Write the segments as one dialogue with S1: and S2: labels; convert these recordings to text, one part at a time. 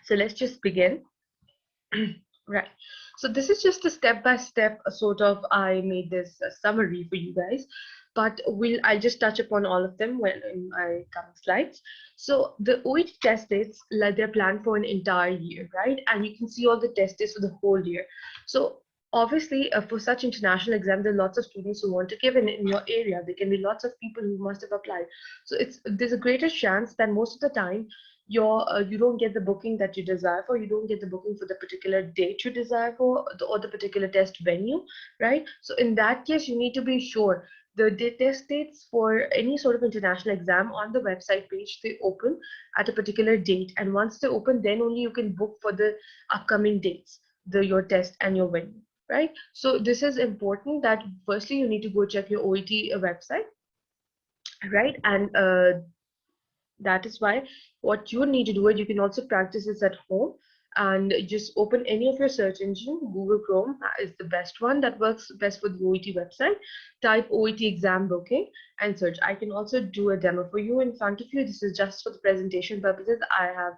S1: So let's just begin. Right. So this is just a step-by-step sort of, I made this summary for you guys, but I'll just touch upon all of them when in my coming slides. So the OET test dates, like, they're planned for an entire year, right? And you can see all the test dates for the whole year. So obviously, for such international exam, there are lots of students who want to give in your area. There can be lots of people who must have applied. So there's a greater chance that most of the time you don't get the booking that you desire for. You don't get the booking for the particular date you desire for, or the particular test venue, right? So in that case, you need to be sure the test dates for any sort of international exam on the website page, they open at a particular date, and once they open, then only you can book for the upcoming dates, your test and your venue, right? So this is important, that firstly you need to go check your OET website, right? And that is why what you need to do is, you can also practice this at home and just open any of your search engine. Google Chrome is the best one that works best for the OET website. Type OET exam booking and search. I can also do a demo for you in front of you. This is just for the presentation purposes. I have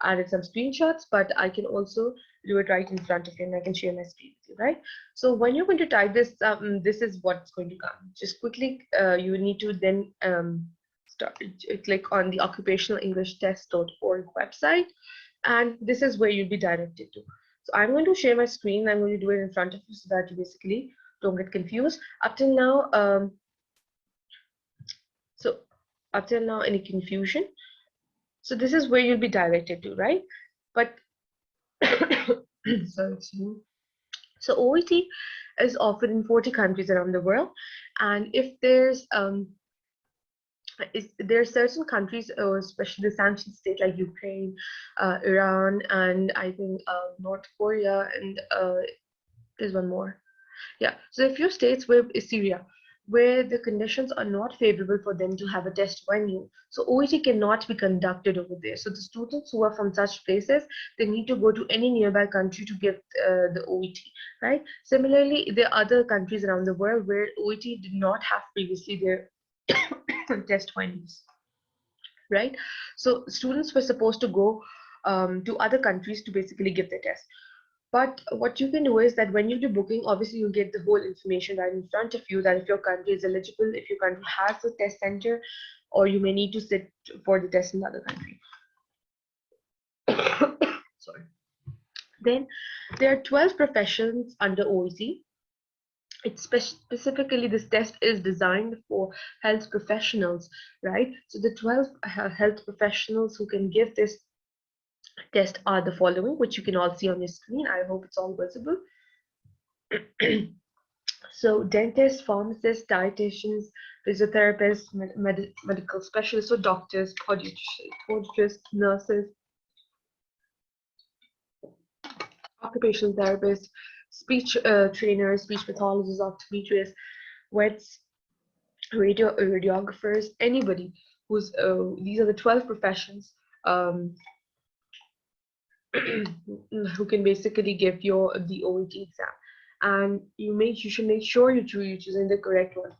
S1: added some screenshots, but I can also do it right in front of you, and I can share my screen with you, right? So when you're going to type this, this is what's going to come. Just quickly, you need to then click on the occupationalenglish.test.org website, and this is where you'll be directed to. So I'm going to share my screen. I'm going to do it in front of you so that you basically don't get confused. Up till now, any confusion? So this is where you'll be directed to, right? But sorry, so OET is offered in 40 countries around the world, and if there are certain countries, or especially the sanctioned state like Ukraine, Iran, and I think North Korea, and there's one more. Yeah, so a few states where Syria, where the conditions are not favorable for them to have a test venue. So OET cannot be conducted over there. So the students who are from such places, they need to go to any nearby country to give the OET, right? Similarly, there are other countries around the world where OET did not have previously their test venues, right? So students were supposed to go to other countries to basically give their test. But what you can do is that when you do booking, obviously you get the whole information right in front of you, that if your country is eligible, if your country has a test center, or you may need to sit for the test in another country. Sorry. Then there are 12 professions under OET. It's specifically, this test is designed for health professionals, right? So the 12 health professionals who can give this test are the following, which you can all see on your screen. I hope it's all visible. So dentists, pharmacists, dietitians, physiotherapists, medical specialists, or doctors, podiatrists, nurses, occupational therapists, speech trainers, speech pathologists, optometrists, vets, radiographers, anybody who's these are the 12 professions who can basically give the OET exam, and you should make sure you're choosing the correct one.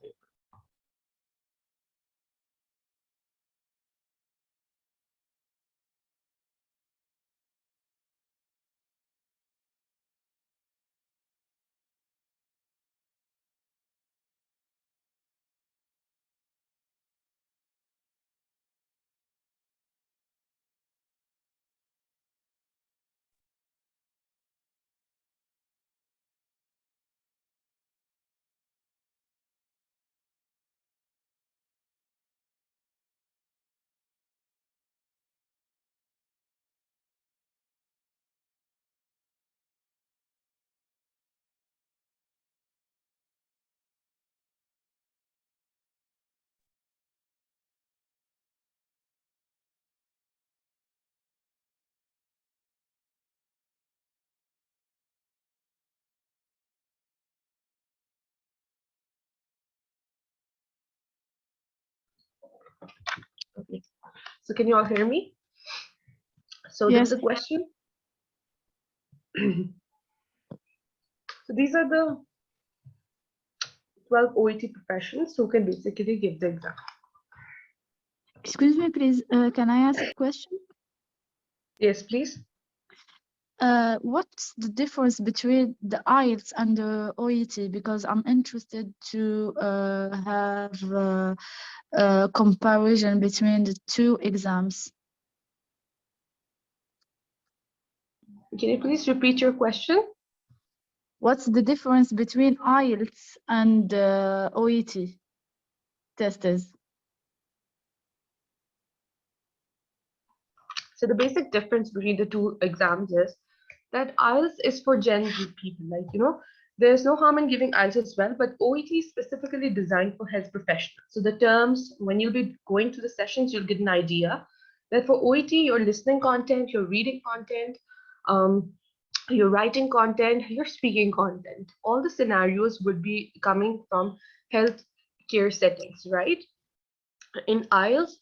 S1: Okay. So can you all hear me? So yes. There was a question. So these are the 12 OET professions who can basically give the exam.
S2: Excuse me, please. Can I ask a question?
S1: Yes, please.
S2: What's the difference between the IELTS and the OET? Because I'm interested to have a comparison between the two exams.
S1: Can you please repeat your question?
S2: What's the difference between IELTS and OET tests?
S1: So the basic difference between the two exams is that IELTS is for general people. Like, there's no harm in giving IELTS as well, but OET is specifically designed for health professionals. So the terms, when you'll be going to the sessions, you'll get an idea that for OET, your listening content, your reading content, your writing content, your speaking content, all the scenarios would be coming from health care settings, right? In IELTS,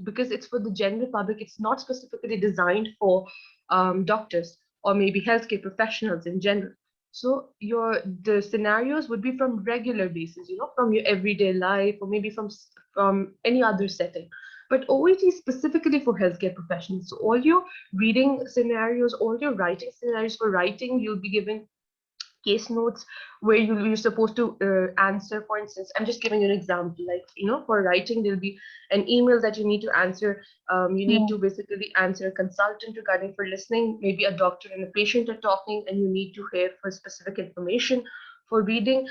S1: because it's for the general public, it's not specifically designed for doctors or maybe healthcare professionals in general. So the scenarios would be from regular basis, from your everyday life or maybe from any other setting. But OET is specifically for healthcare professionals. So all your reading scenarios, all your writing scenarios for writing, you'll be given case notes where you're supposed to answer. For instance, I'm just giving you an example, like for writing there'll be an email that you need to answer. You need to basically answer a consultant regarding. For listening, maybe a doctor and a patient are talking and you need to hear for specific information. For reading,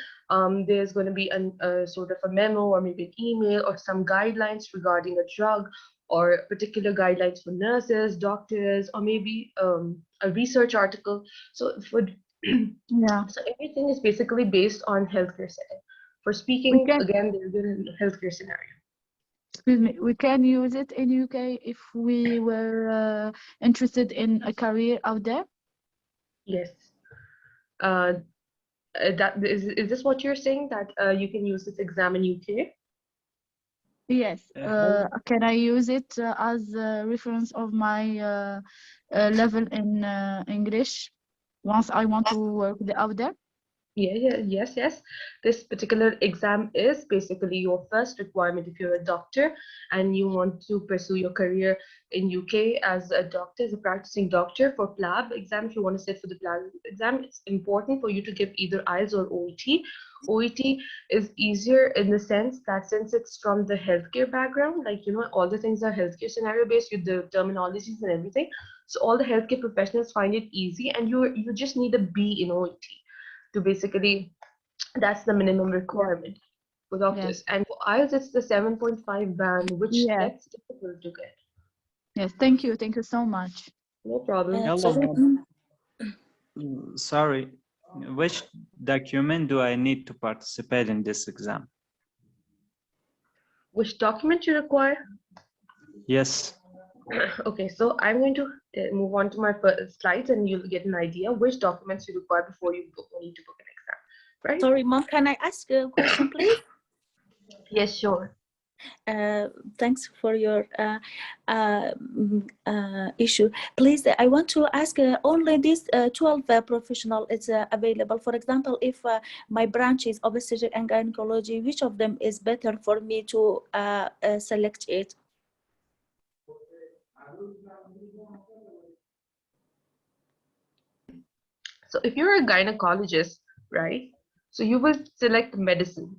S1: there's going to be a sort of a memo or maybe an email or some guidelines regarding a drug or particular guidelines for nurses, doctors, or maybe a research article. So for
S2: Yeah.
S1: So everything is basically based on healthcare setting. For speaking, again, there's a healthcare scenario.
S2: Excuse me, we can use it in UK if we were interested in a career out there?
S1: Yes. That is this what you're saying, that you can use this exam in UK?
S2: Yes. Can I use it as a reference of my level in English once I want to work out there?
S1: Yes. This particular exam is basically your first requirement if you're a doctor and you want to pursue your career in UK as a doctor, as a practicing doctor. For PLAB exam, if you want to sit for the PLAB exam, it's important for you to give either IELTS or OET. OET is easier in the sense that since it's from the healthcare background, like, all the things are healthcare scenario based with the terminologies and everything. So all the healthcare professionals find it easy, and you just need a B in OET to basically, that's the minimum requirement for doctors. And for IELTS, it's the 7.5 band, which gets difficult to get.
S2: Yes, thank you so much.
S1: No problem.
S3: Hello. Sorry, which document do I need to participate in this exam?
S1: Which document you require?
S3: Yes.
S1: Okay, so I'm going to move on to my first slides and you'll get an idea which documents you require before you need to book an exam, right?
S4: Sorry, Mom, can I ask a question, please?
S1: Yes, sure.
S4: Thanks for your issue. Please, I want to ask only this 12 professional is available. For example, if my branch is obstetrics and gynecology, which of them is better for me to select it?
S1: So if you're a gynecologist, right, so you will select medicine.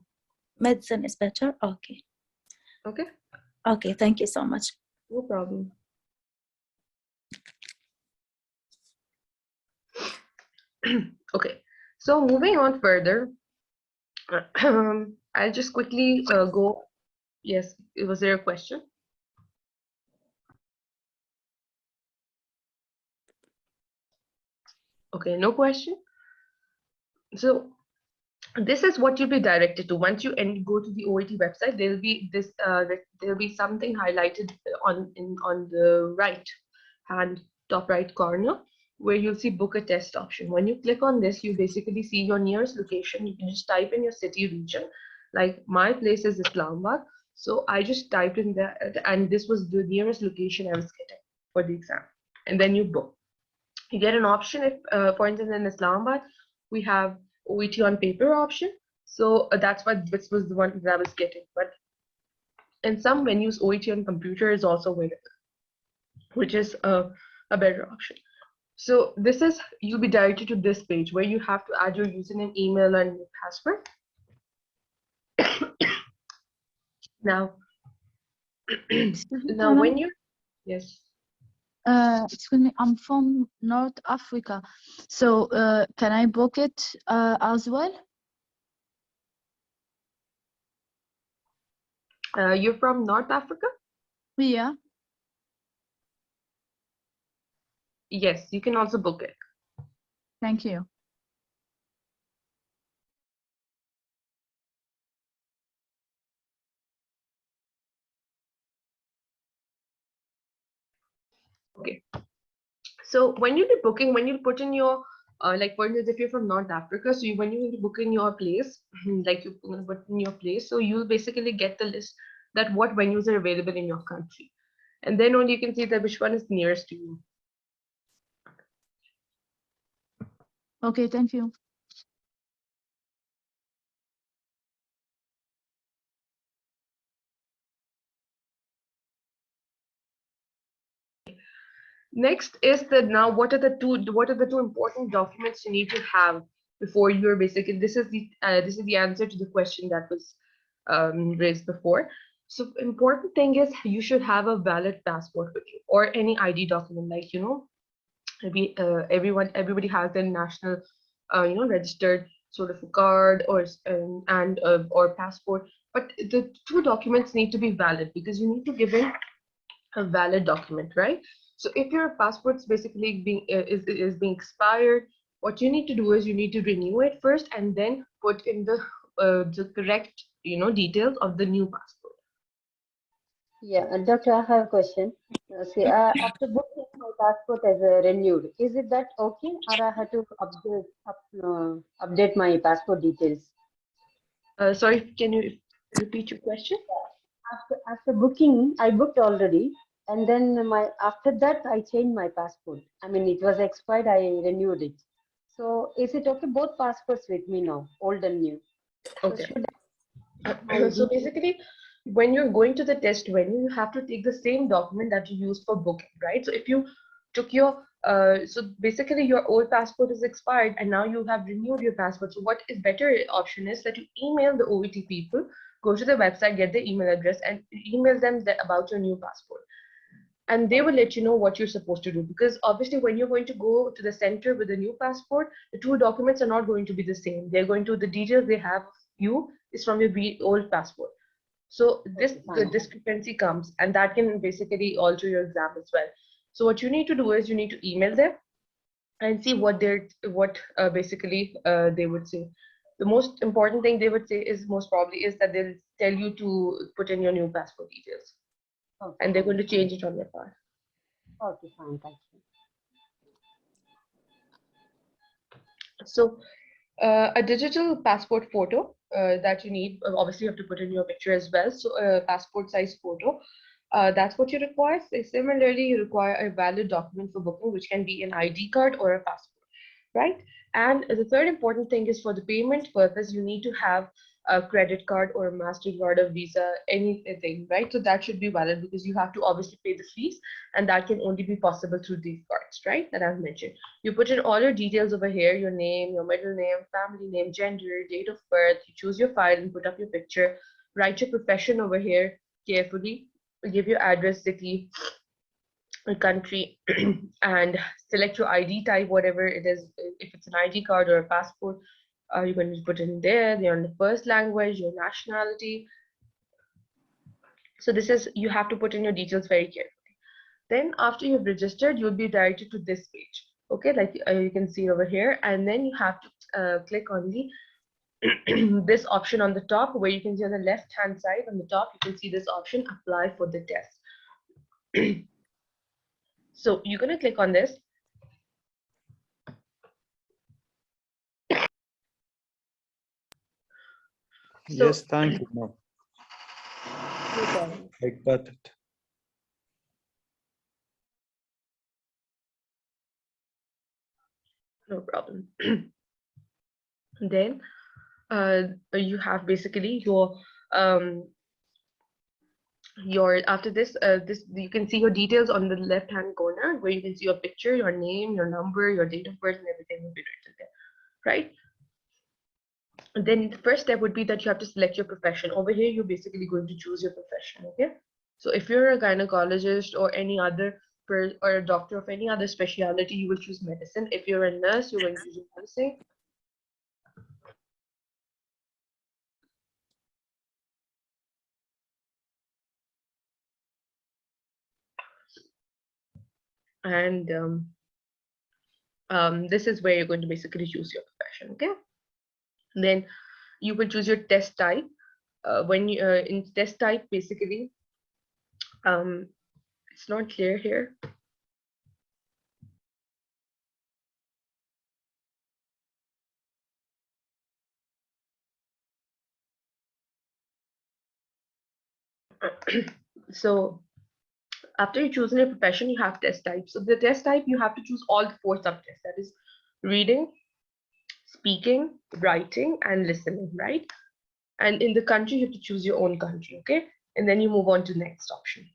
S4: Medicine is better? Okay.
S1: Okay.
S4: Okay, thank you so much.
S1: No problem. Okay, so moving on further, I'll just quickly go. Yes, was there a question? Okay, no question. So this is what you'll be directed to. Once you go to the OET website, there'll be this there'll be something highlighted on the right hand top right corner where you'll see book a test option. When you click on this, you basically see your nearest location. You can just type in your city region. Like my place is Islamabad, so I just typed in that, and this was the nearest location I was getting for the exam. And then you book. You get an option if, for instance, in Islamabad, we have OET on paper option. So that's why this was the one that I was getting. But in some venues, OET on computer is also available, which is a better option. So this is, you'll be directed to this page where you have to add your username, email, and your password. Now,
S2: Excuse me,
S1: now when you, yes.
S2: excuse me, I'm from North Africa, so can I book it as well?
S1: You're from North Africa?
S2: Yeah.
S1: Yes, you can also book it.
S2: Thank you.
S1: Okay. So when you do booking, when you put in your, like for instance, if you're from North Africa, so when you book in your place, like you put in your place, so you'll basically get the list that what venues are available in your country. And then only you can see that which one is nearest to you.
S2: Okay, thank you.
S1: Next is the, now what are the two important documents you need to have before you're basically, this is the answer to the question that was raised before. So important thing is you should have a valid passport with you or any ID document, like maybe everybody has their national registered sort of a card or or passport, but the two documents need to be valid because you need to give in a valid document, right? So if your passport's basically being is being expired, what you need to do is you need to renew it first and then put in the correct details of the new passport.
S5: Yeah, Doctor, I have a question. See, after booking my passport as renewed, is it that okay, or I have to update my passport details?
S1: Sorry, can you repeat your question?
S5: After booking, I booked already, and then after that I changed my passport. I mean, it was expired. I renewed it. So is it okay? Both passports with me now, old and new. So
S1: Okay.
S5: should
S1: So basically, when you're going to the test venue, you have to take the same document that you used for booking, right? So if you took your, so basically your old passport is expired and now you have renewed your passport. So what is better option is that you email the OET people, go to the website, get the email address and email them about your new passport. And they will let you know what you're supposed to do, because obviously when you're going to go to the center with a new passport, the two documents are not going to be the same. They're going to, the details they have of you is from your old passport. So this discrepancy comes and that can basically alter your exam as well. So what you need to do is you need to email them and see what basically they would say. The most important thing they would say is most probably is that they'll tell you to put in your new passport details.
S5: Okay,
S1: And they're going to change it on their part.
S5: okay, fine, thank you.
S1: So a digital passport photo that you need, obviously you have to put in your picture as well. So a passport size photo, that's what you require. So similarly, you require a valid document for booking, which can be an ID card or a passport, right? And the third important thing is for the payment purpose, you need to have a credit card or a MasterCard or Visa, anything, right? So that should be valid because you have to obviously pay the fees and that can only be possible through these cards, right? That I've mentioned. You put in all your details over here, your name, your middle name, family name, gender, date of birth, you choose your file and put up your picture, write your profession over here carefully, give your address, city, country and select your ID type, whatever it is. If it's an ID card or a passport, you're going to put in there the first language, your nationality. So this is, you have to put in your details very carefully. Then after you've registered, you'll be directed to this page, okay, like you can see over here, and then you have to click on the this option on the top, where you can see on the left hand side on the top, you can see this option, apply for the test. So you're going to click on this. So,
S3: Yes, thank you. No,
S1: no problem.
S3: I got it.
S1: No problem. Then you have basically your after this, you can see your details on the left hand corner, where you can see your picture, your name, your number, your date of birth, and everything will be written there, right? And then the first step would be that you have to select your profession. Over here, you're basically going to choose your profession. Okay, so if you're a gynecologist or any other or a doctor of any other specialty, you will choose medicine. If you're a nurse, you're going to choose nursing. And this is where you're going to basically choose your profession. Okay, and then you will choose your test type. When you in test type, basically, it's not clear here. So after you choose your profession, you have test type. So the test type, you have to choose all the 4 subtests. That is reading, speaking, writing, and listening, right? And in the country, you have to choose your own country, okay? And then you move on to the next option.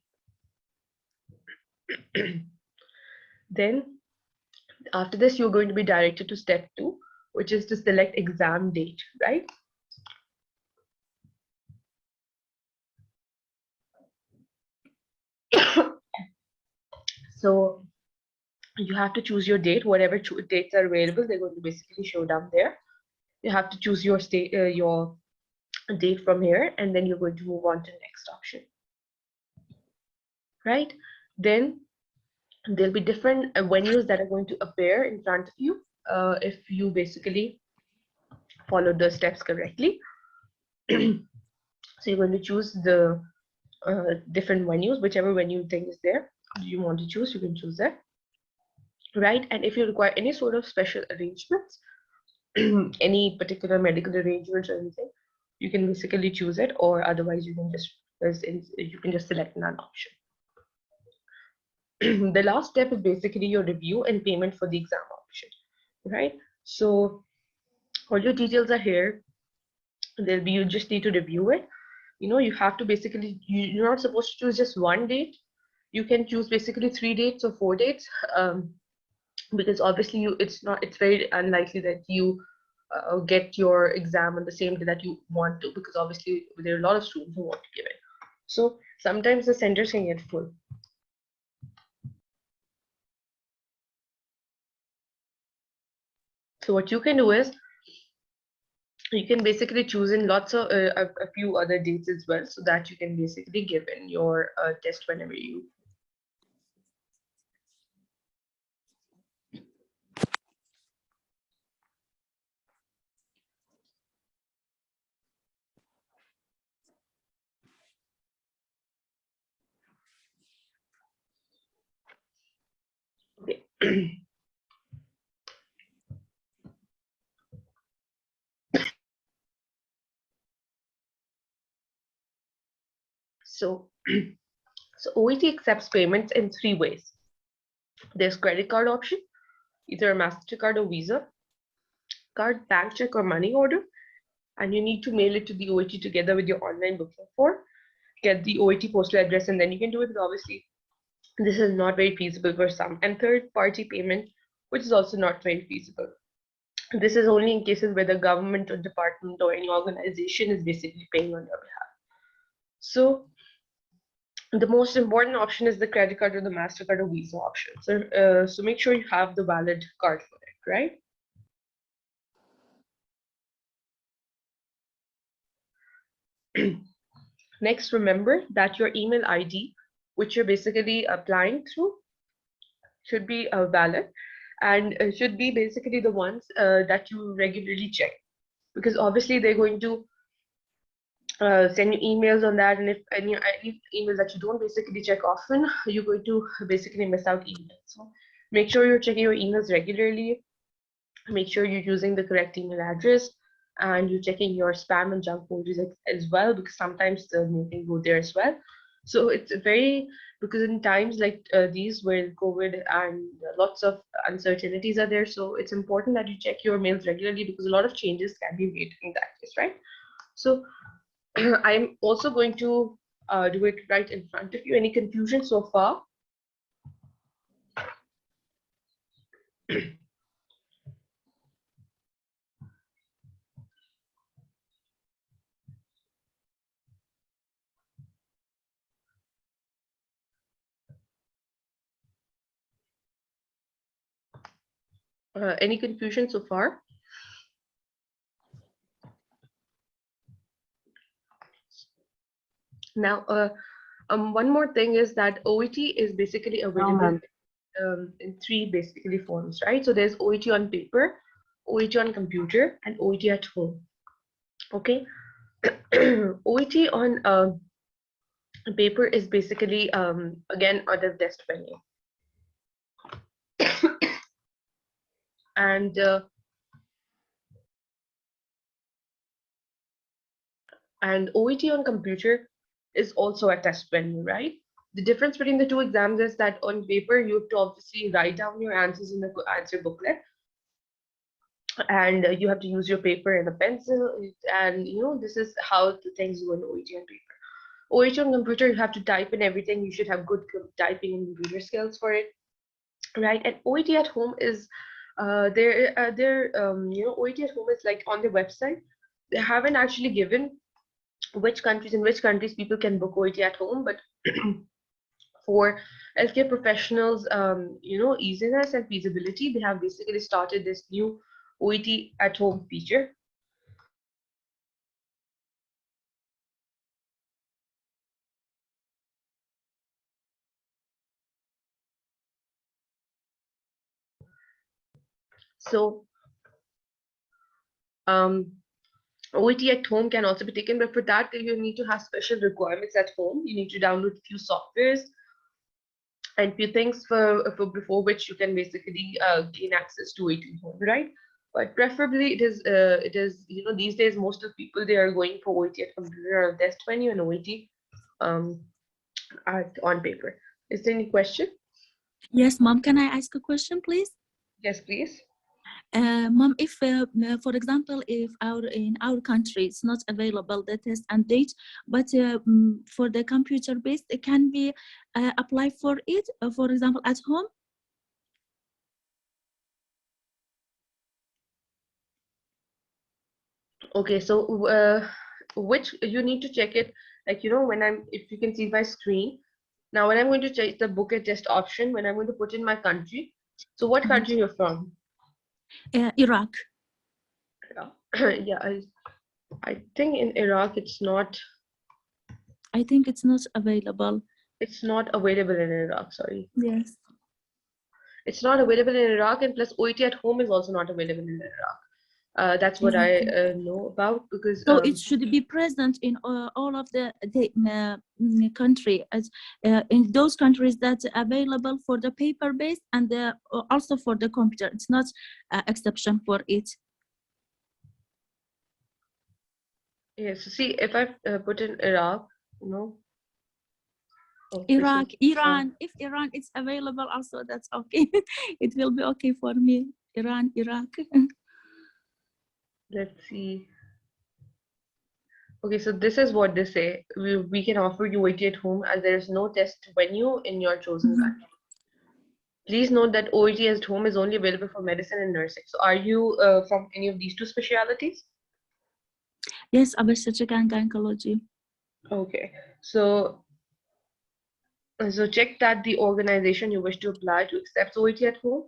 S1: Then after this, you're going to be directed to step 2, which is to select exam date, right? So you have to choose your date. Whatever dates are available, they're going to basically show down there. You have to choose your date from here, and then you're going to move on to the next option, right? Then there'll be different venues that are going to appear in front of you if you basically follow the steps correctly. So you're going to choose the different venues, whichever venue you think is there you want to choose, you can choose that, right? And if you require any sort of special arrangements, any particular medical arrangements or anything, you can basically choose it, or otherwise you can just select none option. The last step is basically your review and payment for the exam option, right? So all your details are here. You just need to review it. You have to basically, you're not supposed to choose just one date. You can choose basically 3 dates or 4 dates, because obviously it's very unlikely that you get your exam on the same day that you want to, because obviously there are a lot of students who want to give it. So sometimes the centers can get full. So what you can do is you can basically choose in lots of a few other dates as well, so that you can basically give in your test whenever you. Okay. So OET accepts payments in 3 ways. There's credit card option, either a MasterCard or Visa card, bank check, or money order, and you need to mail it to the OET together with your online booking form. Get the OET postal address, and then you can do it. But obviously, this is not very feasible for some. And third-party payment, which is also not very feasible. This is only in cases where the government or department or any organization is basically paying on your behalf. So the most important option is the credit card or the MasterCard or Visa option. So make sure you have the valid card for it, right? Next, remember that your email ID, which you're basically applying through, should be valid, and should be basically the ones that you regularly check, because obviously they're going to send you emails on that, and if any emails that you don't basically check often, you're going to basically miss out emails. So make sure you're checking your emails regularly. Make sure you're using the correct email address, and you're checking your spam and junk folders as well, because sometimes the mail can go there as well. So it's because in times like these where COVID and lots of uncertainties are there, so it's important that you check your mails regularly, because a lot of changes can be made in that case, right? So I'm also going to do it right in front of you. Any confusion so far? Any confusion so far? Now, one more thing is that OET is basically available in three basically forms, right? So there's OET on paper, OET on computer, and OET at home. Okay, OET on paper is basically again on the test venue, and OET on computer is also a test venue, right? The difference between the two exams is that on paper you have to obviously write down your answers in the answer booklet, and you have to use your paper and a pencil, and this is how the things go in OET on paper. OET on computer, you have to type in everything. You should have good typing and computer skills for it, right? And OET at home is OET at home is like on their website. They haven't actually given in which countries people can book OET at home, but for healthcare professionals, easiness and feasibility, they have basically started this new OET at home feature. So OET at home can also be taken, but for that you need to have special requirements at home. You need to download a few softwares and few things for before which you can basically gain access to OET at home, right? But preferably it is these days most of people, they are going for OET at computer or test venue and OET on paper. Is there any question?
S4: Yes, mom, can I ask a question, please?
S1: Yes, please.
S4: Mom, if for example, if in our country it's not available the test and date, but for the computer based, it can be apply for it, for example, at home.
S1: Okay, so which you need to check it, like if you can see my screen now, when I'm going to check the book a test option, when I'm going to put in my country. So what country you're from?
S4: Iraq.
S1: Yeah, I think in Iraq it's not.
S4: I think it's not available.
S1: It's not available in Iraq, sorry.
S4: Yes.
S1: It's not available in Iraq, and plus OET at home is also not available in Iraq. That's what I know about, because
S4: so it should be present in all of the country, as in those countries that's available for the paper based and also for the computer. It's not exception for it.
S1: Yes, so see, if I put in Iraq,
S4: Iraq, Iran. If Iran is available also, that's okay. It will be okay for me. Iran, Iraq.
S1: Let's see. Okay, so this is what they say. We can offer you OET at home as there is no test venue in your chosen country. Please note that OET at home is only available for medicine and nursing. So are you from any of these two specialities?
S4: Yes, obstetric and gynecology.
S1: Okay, so check that the organization you wish to apply to accepts OET at home.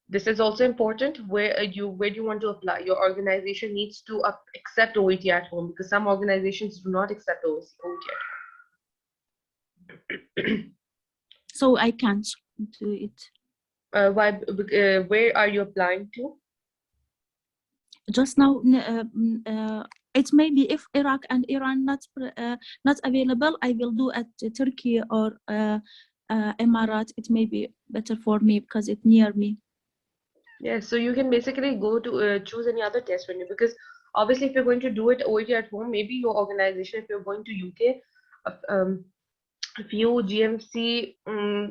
S1: This is also important. Where do you want to apply? Your organization needs to accept OET at home, because some organizations do not accept OET at home.
S4: So I can't do it.
S1: Why? Where are you applying to?
S4: Just now, it may be if Iraq and Iran not available, I will do at Turkey or Emirates. It may be better for me because it's near me.
S1: Yeah, so you can basically go to choose any other test venue, because obviously if you're going to do it OET at home, maybe your organization, if you're going to UK, a few GMC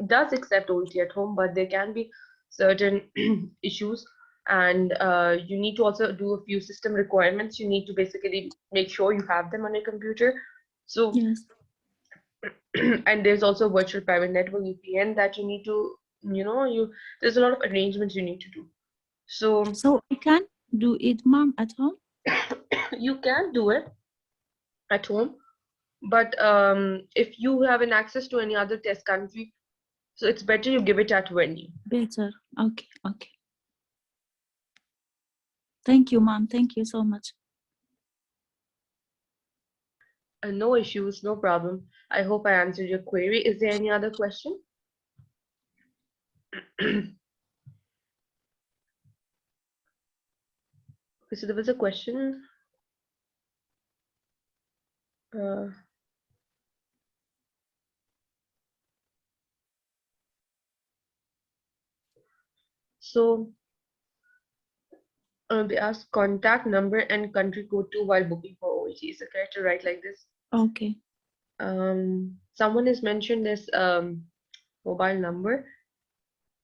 S1: does accept OET at home, but there can be certain issues, and you need to also do a few system requirements. You need to basically make sure you have them on your computer. So
S4: yes,
S1: And there's also virtual private network VPN that you need to, there's a lot of arrangements you need to do. So
S4: I can do it, mom, at home?
S1: you can do it at home, but if you have an access to any other test country, so it's better you give it at venue.
S4: Better. Okay. Thank you, mom. Thank you so much.
S1: No issues, no problem. I hope I answered your query. Is there any other question? So there was a question. So they asked contact number and country code too while booking for OET. Is it correct to write like this?
S4: Okay.
S1: Someone has mentioned this mobile number.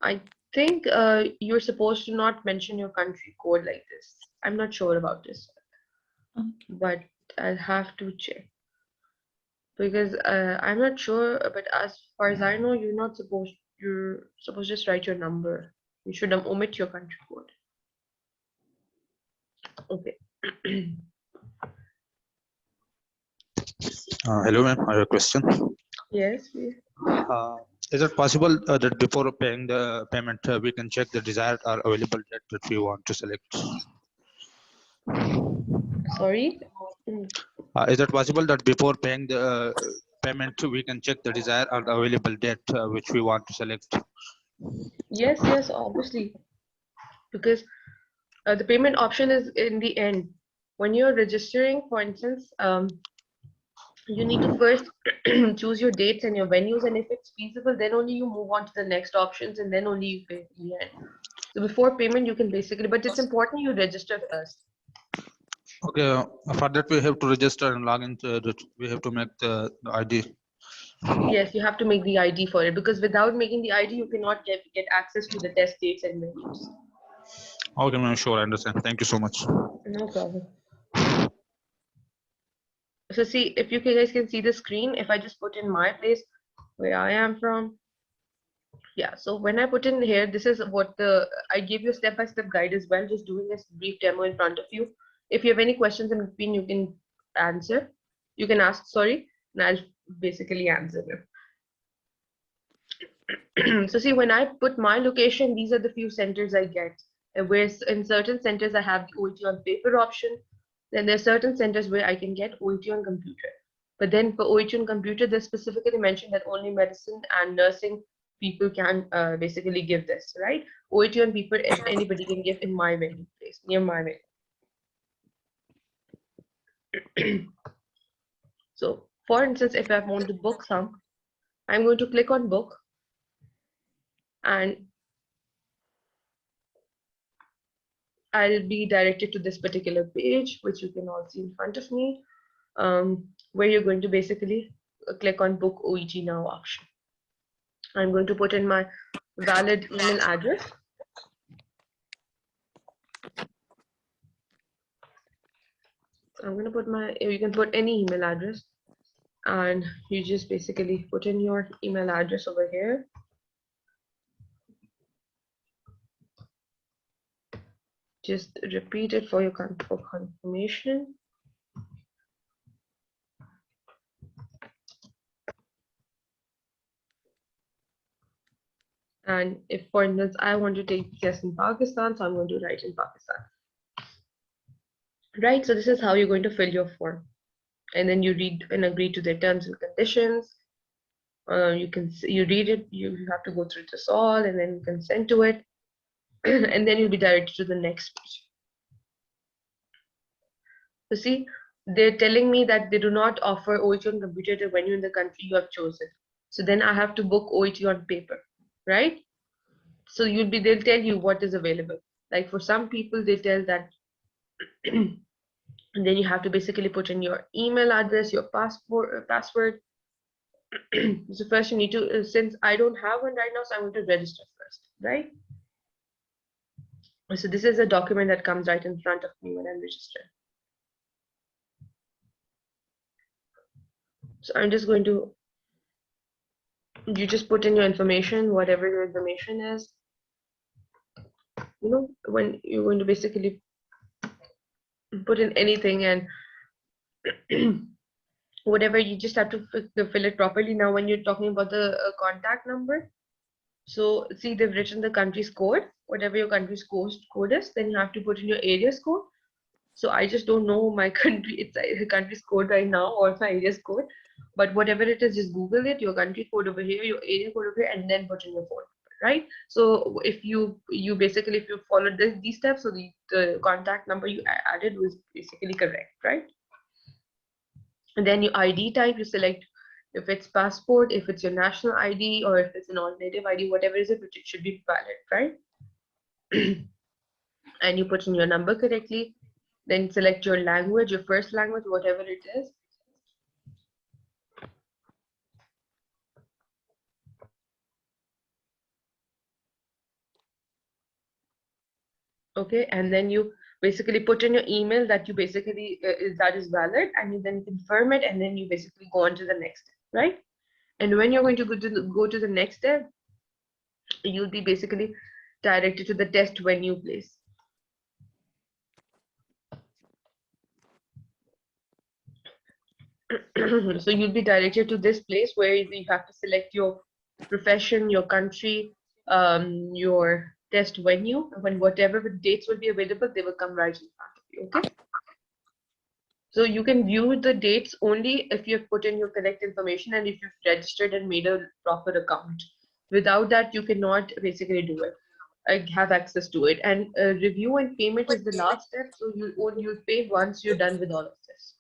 S1: I think you're supposed to not mention your country code like this. I'm not sure about this,
S4: Okay.
S1: but I'll have to check because I'm not sure. But as far as I know, you're supposed to just write your number. You should omit your country code. Okay.
S6: Hello, ma'am. I have a question.
S1: Yes, please.
S6: Is it possible that before paying the payment, we can check the desired or available date that we want to select?
S1: Sorry.
S6: Is it possible that before paying the payment, we can check the desired or available date which we want to select?
S1: Yes, obviously, because the payment option is in the end. When you're registering, for instance, you need to first choose your dates and your venues, and if it's feasible, then only you move on to the next options, and then only you pay in the end. So before payment, you can basically, but it's important you register first.
S6: Okay, for that we have to register and log in. We have to make the ID.
S1: Yes, you have to make the ID for it, because without making the ID, you cannot get access to the test dates and venues.
S6: Okay, ma'am. Sure, I understand. Thank you so much.
S1: No problem. So see, if you guys can see the screen, if I just put in my place where I am from, yeah, so when I put in here, this is what I gave you a step-by-step guide as well, just doing this brief demo in front of you. If you have any questions in between, you can ask, sorry, and I'll basically answer them. So see, when I put my location, these are the few centers I get. And where in certain centers, I have the OET on paper option. Then there are certain centers where I can get OET on computer. But then for OET on computer, they specifically mentioned that only medicine and nursing people can basically give this, right? OET on paper, anybody can give in my venue place, near my venue. So for instance, if I want to book some, I'm going to click on book, and I'll be directed to this particular page, which you can all see in front of me, where you're going to basically click on book OET now option. I'm going to put in my valid email address. I'm going to put you can put any email address, and you just basically put in your email address over here. Just repeat it for your confirmation. And if, for instance, I want to take the test in Pakistan, so I'm going to write in Pakistan. Right, so this is how you're going to fill your form. And then you read and agree to their terms and conditions. You read it, you have to go through this all, and then consent to it. And then you'll be directed to the next page. So see, they're telling me that they do not offer OET on computer to venue in the country you have chosen. So then I have to book OET on paper, right? So they'll tell you what is available. Like for some people, they tell that, and then you have to basically put in your email address, your password. So first you need to, since I don't have one right now, so I'm going to register first, right? So this is a document that comes right in front of me when I'm registered. So I'm just going to You just put in your information, whatever your information is. You know, when you're going to basically put in anything and whatever, you just have to fill it properly. Now, when you're talking about the contact number, so see, they've written the country's code, whatever your country's code is, then you have to put in your area's code. So I just don't know my country, it's the country's code right now or my area's code, but whatever it is, just Google it, your country code over here, your area code over here, and then put in your phone number, right? So if you basically, if you followed these steps, so the contact number you added was basically correct, right? And then your ID type, you select if it's passport, if it's your national ID, or if it's an alternative ID, whatever it is, it should be valid, right? And you put in your number correctly. Then select your language, your first language, whatever it is. Okay, and then you basically put in your email that you basically that is valid, and you then confirm it, and then you basically go on to the next step, right? And when you're going to go to the next step, you'll be basically directed to the test venue place. So you'll be directed to this place where you have to select your profession, your country, your test venue. When whatever the dates will be available, they will come right in front of you. Okay. So you can view the dates only if you've put in your correct information and if you've registered and made a proper account. Without that, you cannot basically do it. I have access to it. And review and payment is the last step. So you'll pay once you're done with all of this.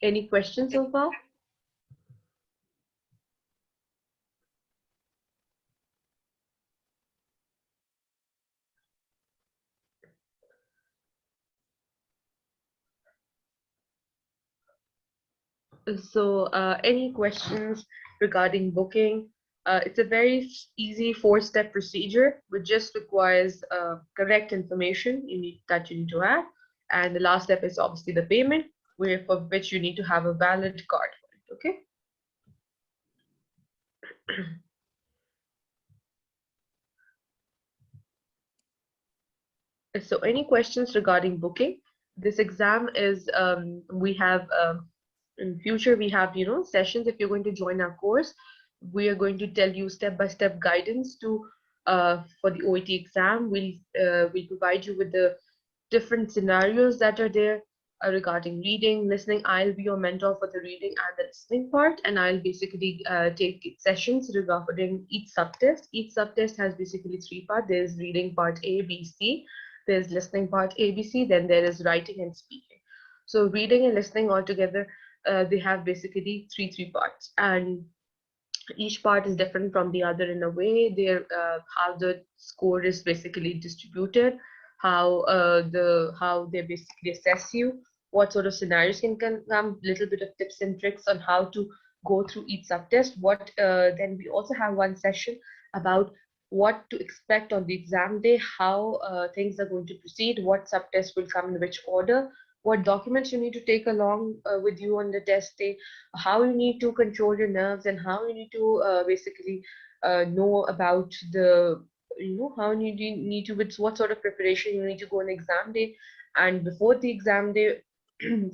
S1: Any questions so far? So any questions regarding booking? It's a very easy 4-step procedure, which just requires correct information that you need to add. And the last step is obviously the payment, for which you need to have a valid card for it, okay? So any questions regarding booking? This exam is, we have, in future, we have, sessions. If you're going to join our course, we are going to tell you step-by-step guidance to, for the OET exam. We'll provide you with the different scenarios that are there regarding reading, listening. I'll be your mentor for the reading and the listening part, and I'll basically take sessions regarding each subtest. Each subtest has basically 3 parts. There's reading part A, B, C. There's listening part A, B, C. Then there is writing and speaking. So reading and listening altogether, they have basically three parts, and each part is different from the other in a way. They're how the score is basically distributed, how they basically assess you, what sort of scenarios can come, little bit of tips and tricks on how to go through each subtest. Then we also have one session about what to expect on the exam day, how things are going to proceed, what subtests will come in which order, what documents you need to take along with you on the test day, how you need to control your nerves, and how you need to basically know about the, how you need to, with what sort of preparation you need to go on exam day. And before the exam day,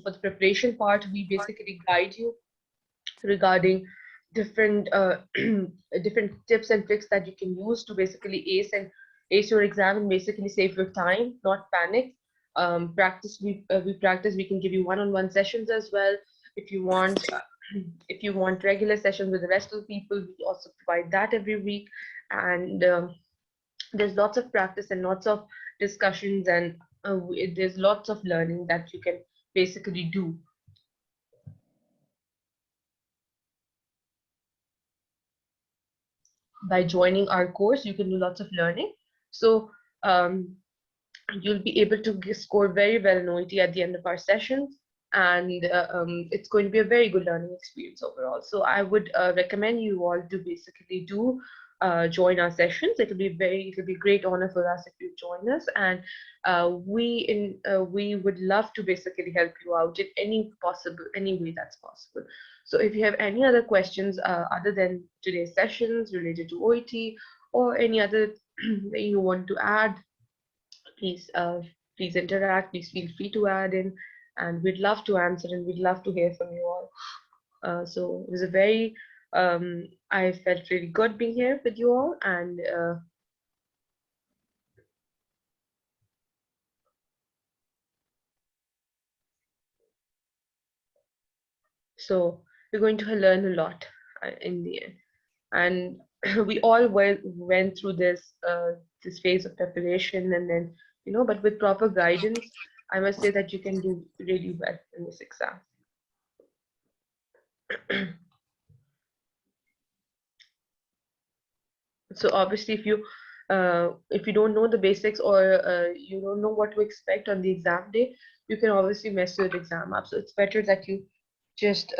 S1: for the preparation part, we basically guide you regarding different different tips and tricks that you can use to basically ace your exam and basically save your time, not panic. Practice, we practice. We can give you one-on-one sessions as well if you want. If you want regular sessions with the rest of the people, we also provide that every week. And there's lots of practice and lots of discussions, and there's lots of learning that you can basically do. By joining our course, you can do lots of learning. So you'll be able to score very well in OET at the end of our sessions. and it's going to be a very good learning experience overall. So I would recommend you all to basically do join our sessions. It'll be a great honor for us if you join us, and we would love to basically help you out in any way that's possible. So if you have any other questions other than today's sessions related to OET, or any other that you want to add, please interact. Please feel free to add in, and we'd love to answer, and we'd love to hear from you all. So it was a very I felt really good being here with you all, and so we're going to learn a lot in the end. And we all went through this phase of preparation, and then, you know, but with proper guidance, I must say that you can do really well in this exam. So obviously, if you don't know the basics, or you don't know what to expect on the exam day, you can obviously mess your exam up. So it's better that you just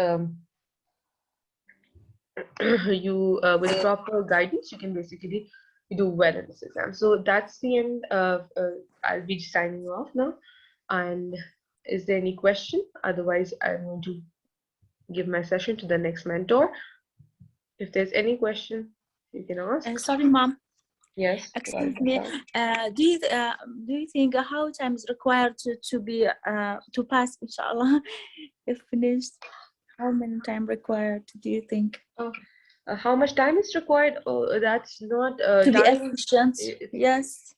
S1: with proper guidance, you can basically do well in this exam. So that's the end of I'll be signing off now. And is there any question? Otherwise, I'm going to give my session to the next mentor. If there's any question, you can ask.
S4: Sorry, ma'am.
S1: Yes.
S4: Excuse me. Do you think how time is required to pass, inshallah, if finished? How many time required do you think?
S1: How much time is required? Oh, that's not
S4: to be
S1: time.
S4: Efficient. Yes.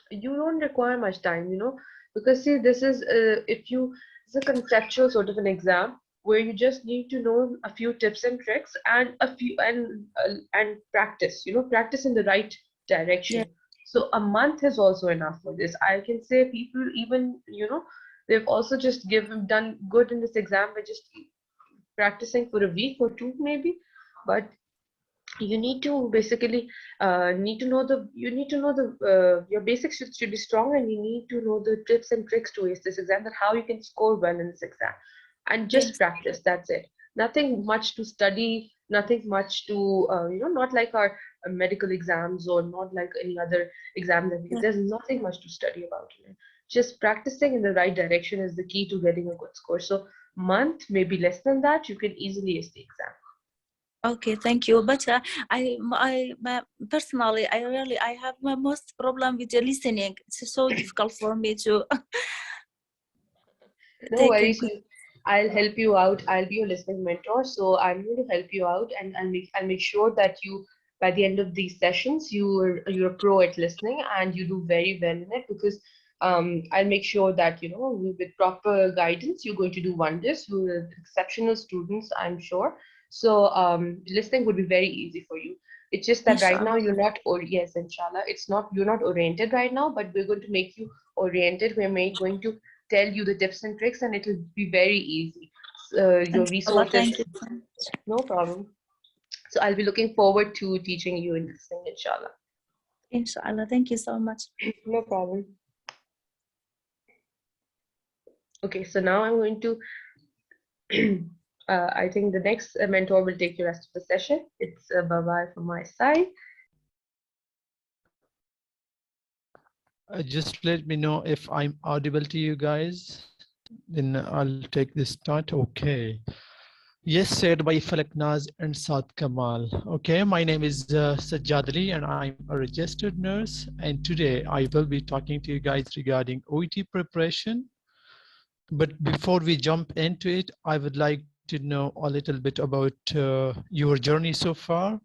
S1: You don't require much time, you know, because see, this is it's a conceptual sort of an exam where you just need to know a few tips and tricks, and practice, you know, practice in the right direction.
S4: Yeah.
S1: So a month is also enough for this. I can say people even, you know, they've also just done good in this exam by just practicing for a week or two maybe. But you need to basically your basics should be strong, and you need to know the tips and tricks to ace this exam, that how you can score well in this exam, and just
S4: Yes.
S1: practice. That's it. Nothing much to study, nothing much to you know, not like our medical exams, or not like any other exam that
S4: Yeah.
S1: there's nothing much to study about it. Just practicing in the right direction is the key to getting a good score. So month, maybe less than that, you can easily ace the exam.
S4: Okay, thank you. But personally, I have my most problem with the listening. It's so difficult for me to.
S1: No worries. I'll help you out. I'll be your listening mentor. So I'm going to help you out, and I'll make sure that you, by the end of these sessions, you're a pro at listening, and you do very well in it, because I'll make sure that, you know, with proper guidance, you're going to do wonders. You're exceptional students, I'm sure. So listening would be very easy for you. It's just that right now you're not, or yes, inshallah, you're not oriented right now, but we're going to make you oriented. Going to tell you the tips and tricks, and it will be very easy. Your resources.
S4: Thank you.
S1: No problem. So I'll be looking forward to teaching you in this thing, inshallah.
S4: Inshallah. Thank you so much.
S1: No problem. Okay, so now I'm going to I think the next mentor will take the rest of the session. It's bye-bye from my side.
S7: Just let me know if I'm audible to you guys, then I'll take this start. Okay. Yes, said by Falaknaz and Saad Kamal. Okay, my name is Sajjad Ali, and I'm a registered nurse. And today I will be talking to you guys regarding OET preparation. But before we jump into it, I would like to know a little bit about your journey so far.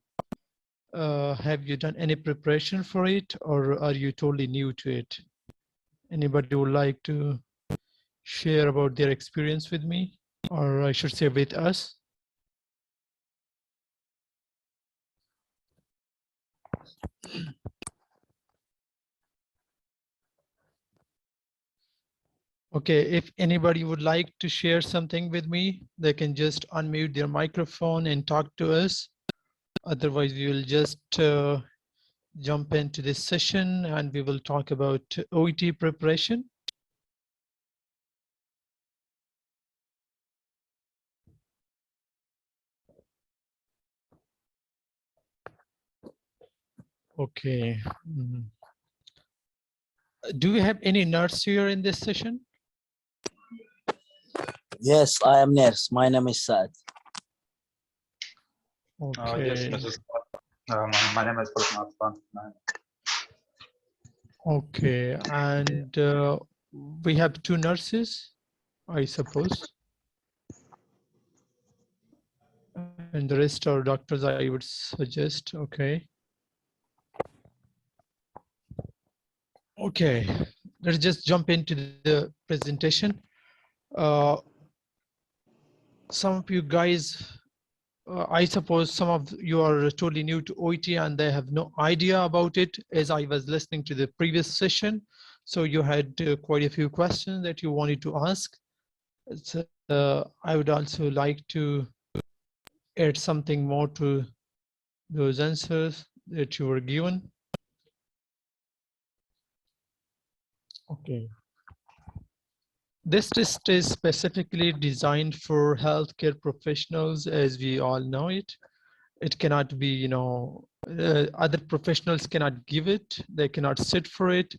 S7: Have you done any preparation for it, or are you totally new to it? Anybody would like to share about their experience with me, or I should say with us? Okay, if anybody would like to share something with me, they can just unmute their microphone and talk to us. Otherwise, we will just jump into this session and we will talk about OET preparation. Okay. Do we have any nurse here in this session?
S8: Yes, I am nurse. My name is Saad.
S7: Okay.
S6: Yes, Mrs. My name is Prasad.
S7: Okay, and we have 2 nurses, I suppose. And the rest are doctors, I would suggest. Okay. Okay, let's just jump into the presentation. Some of you guys, I suppose some of you are totally new to OET and they have no idea about it, as I was listening to the previous session. So you had quite a few questions that you wanted to ask. So, I would also like to add something more to those answers that you were given. Okay. This test is specifically designed for healthcare professionals, as we all know it. It cannot be, other professionals cannot give it. They cannot sit for it,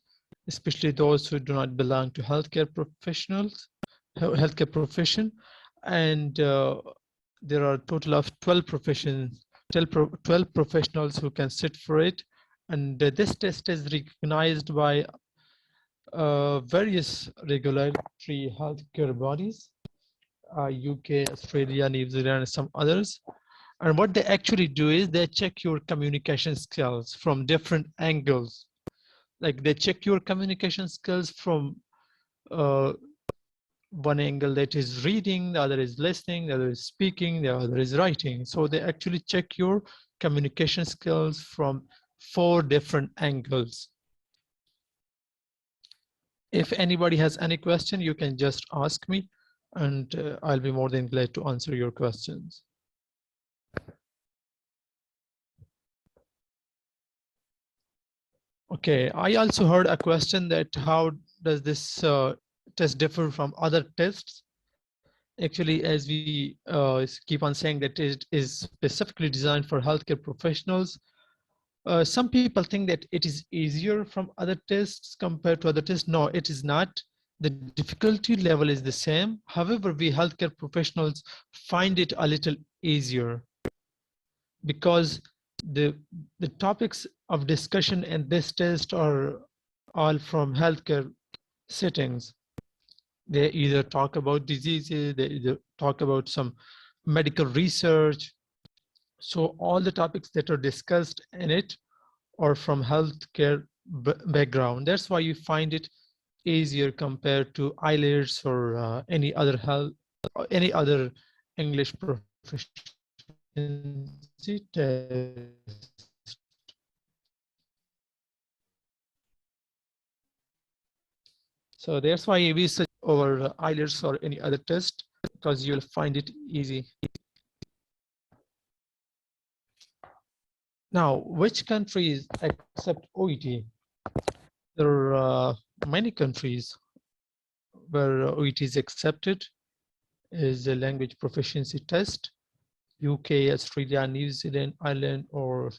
S7: especially those who do not belong to healthcare professionals, healthcare profession. And there are a total of 12 professions, 12 professionals who can sit for it. And this test is recognized by various regulatory healthcare bodies, UK, Australia, New Zealand, and some others. And what they actually do is they check your communication skills from different angles. Like they check your communication skills from one angle, that is reading, the other is listening, the other is speaking, the other is writing. So they actually check your communication skills from 4 different angles. If anybody has any question, you can just ask me and I'll be more than glad to answer your questions. Okay, I also heard a question that how does this test differ from other tests? Actually, as we keep on saying that it is specifically designed for healthcare professionals, some people think that it is easier from other tests compared to other tests. No, it is not. The difficulty level is the same. However, we healthcare professionals find it a little easier because the topics of discussion in this test are all from healthcare settings. They either talk about diseases, they either talk about some medical research. So all the topics that are discussed in it are from healthcare background. That's why you find it easier compared to IELTS or any other English proficiency test. So that's why we search over IELTS or any other test, because you'll find it easy. Now, which countries accept OET? There are many countries where OET is accepted as a language proficiency test. UK, Australia, New Zealand, Ireland, or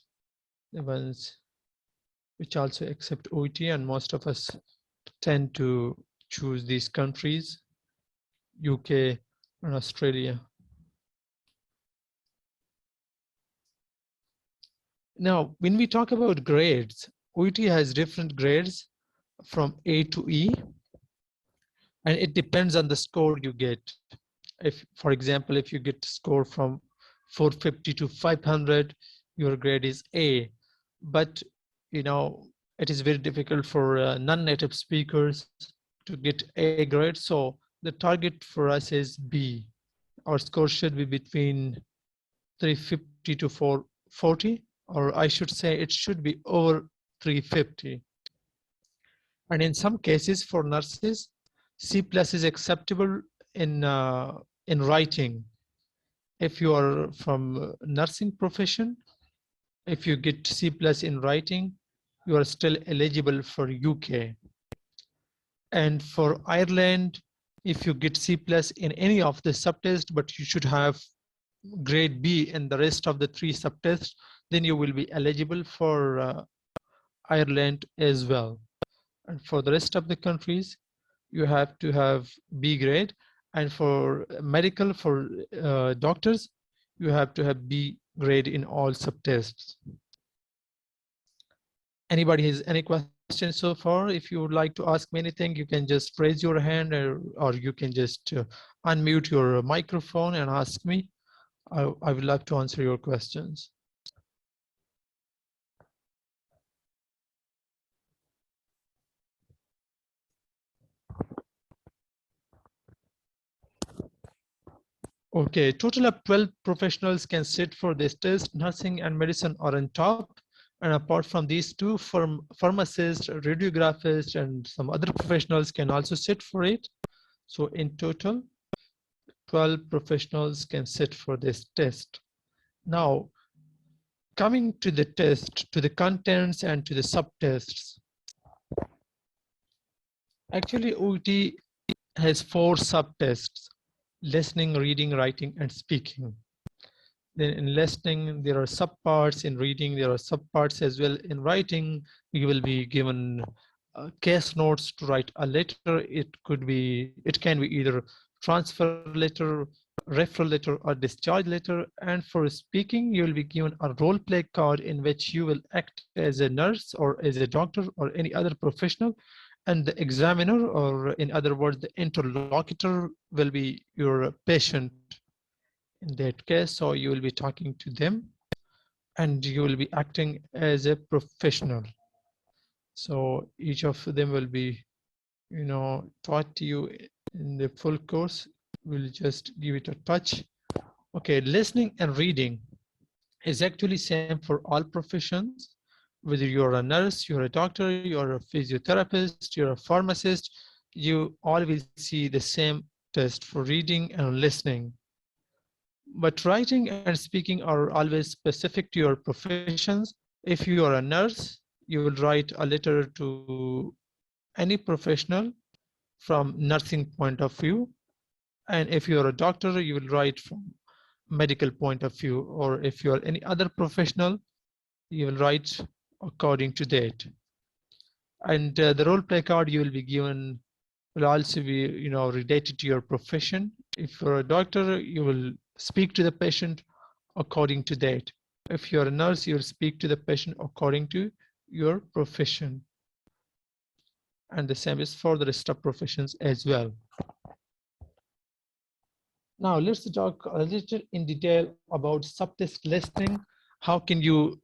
S7: the ones which also accept OET, and most of us tend to choose these countries, UK and Australia. Now, when we talk about grades, OET has different grades from A to E, and it depends on the score you get. If, for example, if you get a score from 450 to 500, your grade is A. But, it is very difficult for non-native speakers to get A grade. So the target for us is B. Our score should be between 350 to 440, or I should say it should be over 350. And in some cases for nurses, C+ is acceptable in writing. If you are from nursing profession, if you get C+ in writing, you are still eligible for UK. And for Ireland, if you get C+ in any of the subtests, but you should have grade B in the rest of the 3 subtests, then you will be eligible for Ireland as well. And for the rest of the countries, you have to have B grade. And for medical, for doctors, you have to have B grade in all subtests. Anybody has any questions so far? If you would like to ask me anything, you can just raise your hand, or you can just unmute your microphone and ask me. I would love to answer your questions. Okay, total of 12 professionals can sit for this test. Nursing and medicine are on top. And apart from these two, pharmacists, radiographers, and some other professionals can also sit for it. So in total, 12 professionals can sit for this test. Now, coming to the test, to the contents and to the subtests. Actually, OET has 4 subtests: listening, reading, writing, and speaking. Then in listening, there are subparts. In reading, there are subparts as well. In writing, you will be given case notes to write a letter. It can be either transfer letter, referral letter, or discharge letter. And for speaking, you will be given a role play card in which you will act as a nurse or as a doctor or any other professional. And the examiner, or in other words, the interlocutor, will be your patient in that case. So you will be talking to them and you will be acting as a professional. So each of them will be, taught to you in the full course. We'll just give it a touch. Okay, listening and reading is actually same for all professions. Whether you're a nurse, you're a doctor, you're a physiotherapist, you're a pharmacist, you all will see the same test for reading and listening. But writing and speaking are always specific to your professions. If you are a nurse, you will write a letter to any professional from nursing point of view. And if you're a doctor, you will write from medical point of view. Or if you are any other professional, you will write according to that. And the role play card you will be given will also be, related to your profession. If you're a doctor, you will speak to the patient according to that. If you're a nurse, you'll speak to the patient according to your profession. And the same is for the rest of professions as well. Now let's talk a little in detail about subtest listening. How can you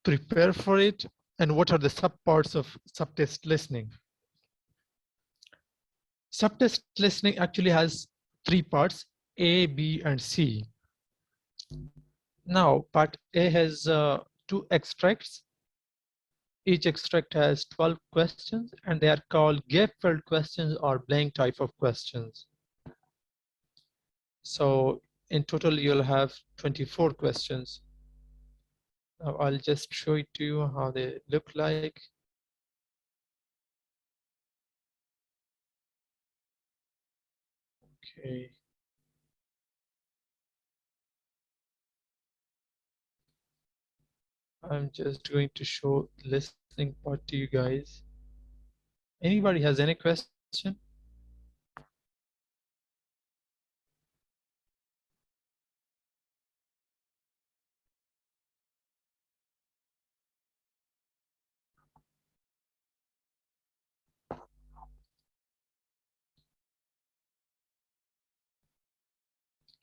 S7: prepare for it? And what are the subparts of subtest listening? Subtest listening actually has 3 parts, A, B, and C. Now, part A has 2 extracts. Each extract has 12 questions, and they are called gap-filled questions or blank type of questions. So in total, you'll have 24 questions. Now I'll just show it to you how they look like. Okay. I'm just going to show the listening part to you guys. Anybody has any question?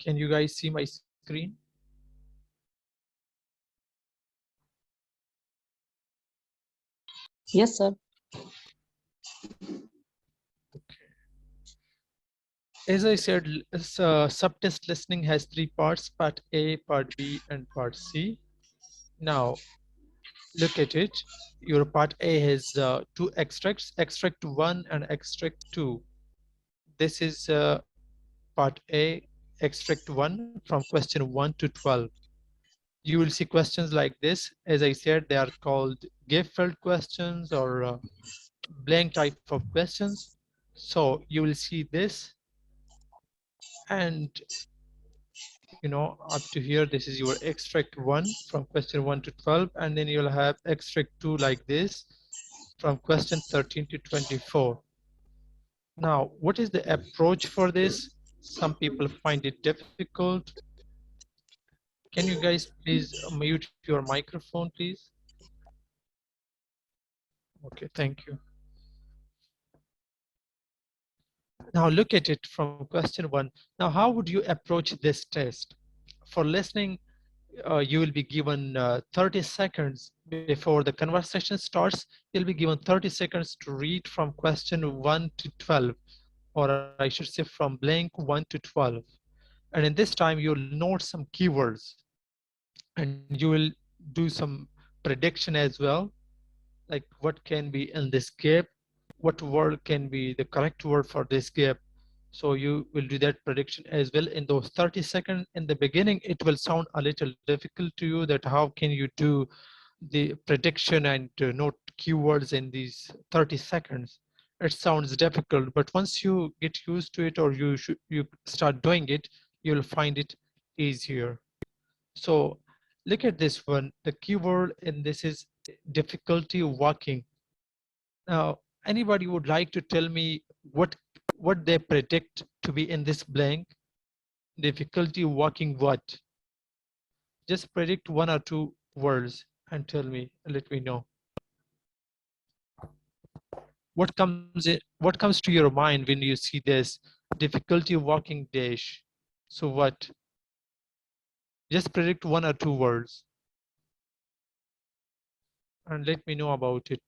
S7: Can you guys see my screen?
S9: Yes, sir.
S7: Okay. As I said, subtest listening has 3 parts, part A, part B, and part C. Now, look at it. Your part A has 2 extracts, extract 1 and extract 2. This is part A, extract 1 from question 1 to 12. You will see questions like this. As I said, they are called gap-filled questions or blank type of questions. So you will see this, and up to here, this is your extract 1 from question 1 to 12, and then you'll have extract 2 like this. from question 13 to 24. Now, what is the approach for this? Some people find it difficult. Can you guys please mute your microphone, please? Okay, thank you. Now look at it from question 1. Now, how would you approach this test? For listening, you will be given 30 seconds before the conversation starts. You'll be given 30 seconds to read from question 1 to 12, or I should say from blank 1 to 12. And in this time, you'll note some keywords and you will do some prediction as well, like what can be in this gap, what word can be the correct word for this gap. So you will do that prediction as well in those 30 seconds. In the beginning, it will sound a little difficult to you that how can you do the prediction and note keywords in these 30 seconds. It sounds difficult, but once you get used to it or you start doing it, you'll find it easier. So look at this one. The keyword in this is difficulty walking. Now, anybody would like to tell me what they predict to be in this blank? Difficulty walking what? Just predict 1 or 2 words and tell me, let me know. What comes to your mind when you see this difficulty walking dash? So what? Just predict 1 or 2 words and let me know about it.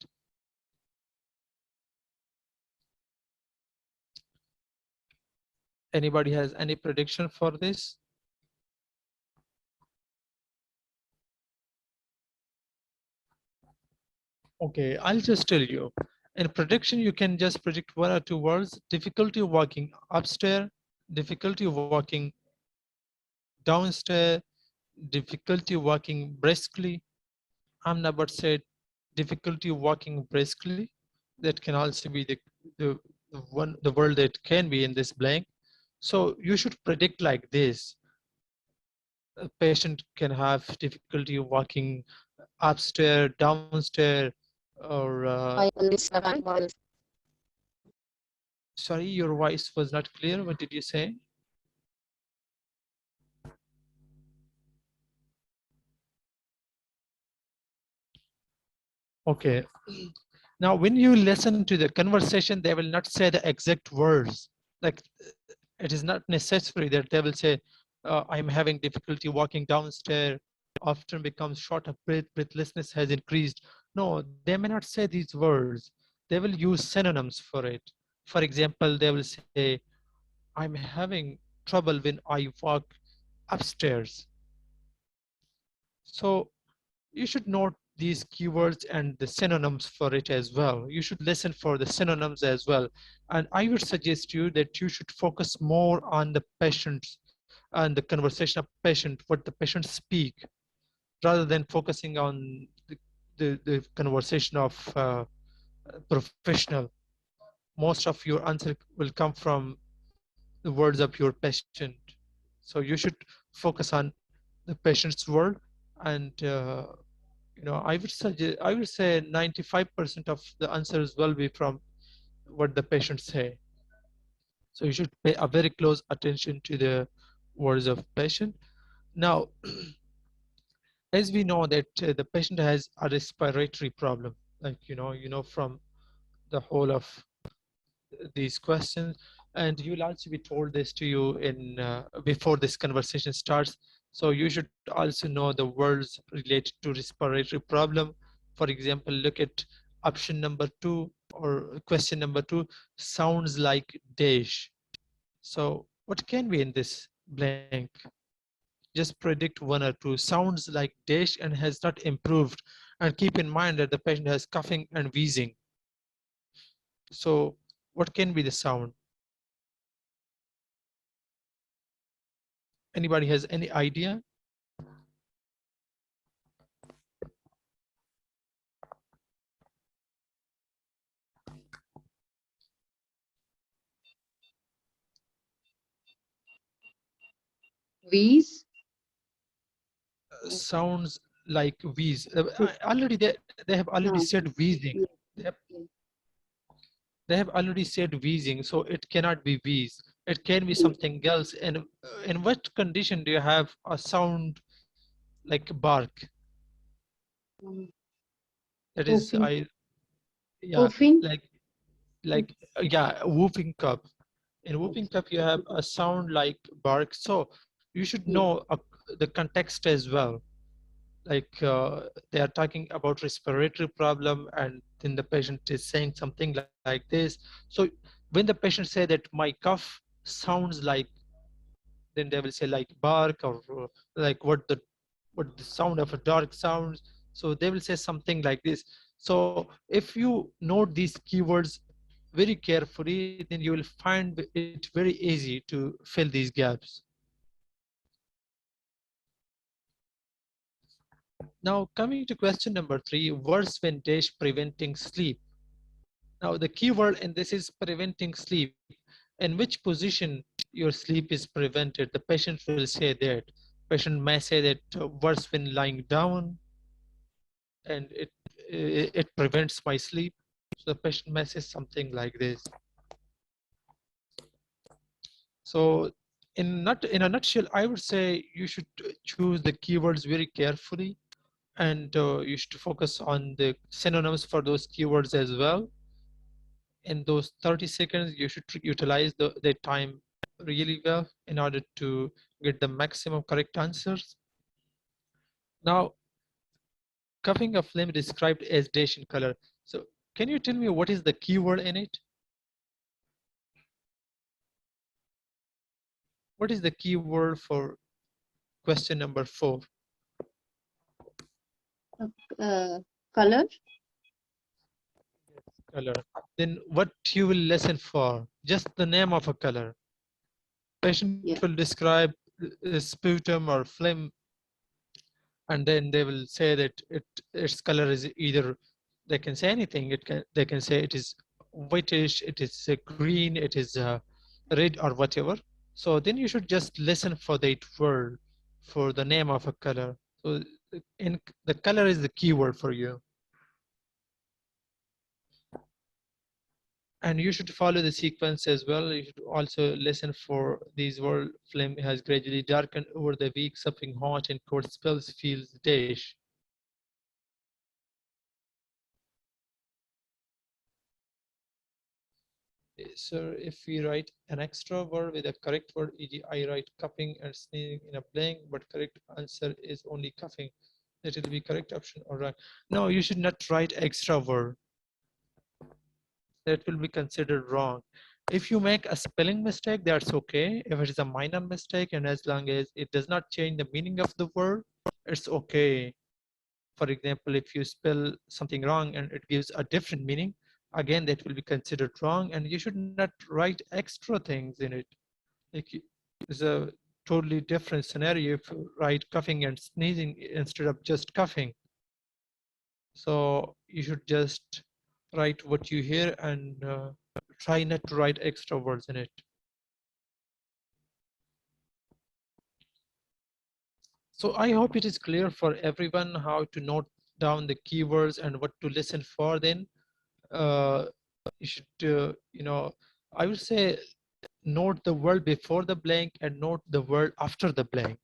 S7: Anybody has any prediction for this? Okay, I'll just tell you. In prediction, you can just predict 1 or 2 words. Difficulty walking upstairs, difficulty walking downstairs, difficulty walking briskly. Amnabat said difficulty walking briskly. That can also be the word that can be in this blank. So you should predict like this. A patient can have difficulty walking upstairs, downstairs, or sorry, your voice was not clear. What did you say? Okay. Now, when you listen to the conversation, they will not say the exact words. Like, it is not necessary that they will say, I'm having difficulty walking downstairs, often becomes short of breath, breathlessness has increased. No, they may not say these words. They will use synonyms for it. For example, they will say, I'm having trouble when I walk upstairs. So you should note these keywords and the synonyms for it as well. You should listen for the synonyms as well. And I would suggest you that you should focus more on the patients and the conversation of patient, what the patients speak, rather than focusing on the conversation of professional. Most of your answer will come from the words of your patient. So you should focus on the patient's word, and I would suggest, I would say 95% of the answers will be from what the patients say. So you should pay a very close attention to the words of patient. Now, as we know that the patient has a respiratory problem, like from the whole of these questions, and you'll also be told this to you in before this conversation starts. So you should also know the words related to respiratory problem. For example, look at option number 2 or question number 2, sounds like dash. So what can be in this blank? Just predict 1 or 2. Sounds like dash and has not improved. And keep in mind that the patient has coughing and wheezing. So what can be the sound? Anybody has any idea?
S1: Wheeze?
S7: Sounds like wheeze. Already they have already said wheezing. They have already said wheezing, so it cannot be wheeze. It can be something else. And in what condition do you have a sound like bark? That is,
S5: Whooping.
S7: yeah,
S5: Woofing.
S7: yeah, whooping cough. In whooping cough, you have a sound like bark. So you should know the context as well. Like they are talking about respiratory problem, and then the patient is saying something like this. So when the patient say that my cough sounds like, then they will say like bark, or like what the sound of a dog sounds. So they will say something like this. So if you note these keywords very carefully, then you will find it very easy to fill these gaps. Now coming to question number 3, words when dash preventing sleep. Now the keyword in this is preventing sleep. In which position your sleep is prevented? The patient will say that. Patient may say that worse when lying down, and it prevents my sleep. So the patient may say something like this. So in a nutshell, I would say you should choose the keywords very carefully, and you should focus on the synonyms for those keywords as well. In those 30 seconds, you should utilize the time really well in order to get the maximum correct answers. Now, cuffing a flame described as dash in color. So can you tell me what is the keyword in it? What is the keyword for question number 4?
S5: Color.
S7: Color. Then what you will listen for? Just the name of a color. Patient will describe sputum or phlegm, and then they will say that its color is either, they can say anything. They can say it is whitish, it is green, it is red, or whatever. So then you should just listen for that word, for the name of a color. So the color is the keyword for you. And you should follow the sequence as well. You should also listen for these word flame has gradually darkened over the week, something hot and cold spells feels dash. So if we write an extra word with a correct word, e.g. I write coughing and sneezing in a blank, but correct answer is only coughing. That will be correct option or right. No, you should not write extra word. That will be considered wrong. If you make a spelling mistake, that's okay. If it is a minor mistake, and as long as it does not change the meaning of the word, it's okay. For example, if you spell something wrong and it gives a different meaning, again, that will be considered wrong, and you should not write extra things in it. Like, it's a totally different scenario if you write coughing and sneezing instead of just coughing. So you should just write what you hear, and try not to write extra words in it. So I hope it is clear for everyone how to note down the keywords and what to listen for. Then you should, I would say, note the word before the blank and note the word after the blank.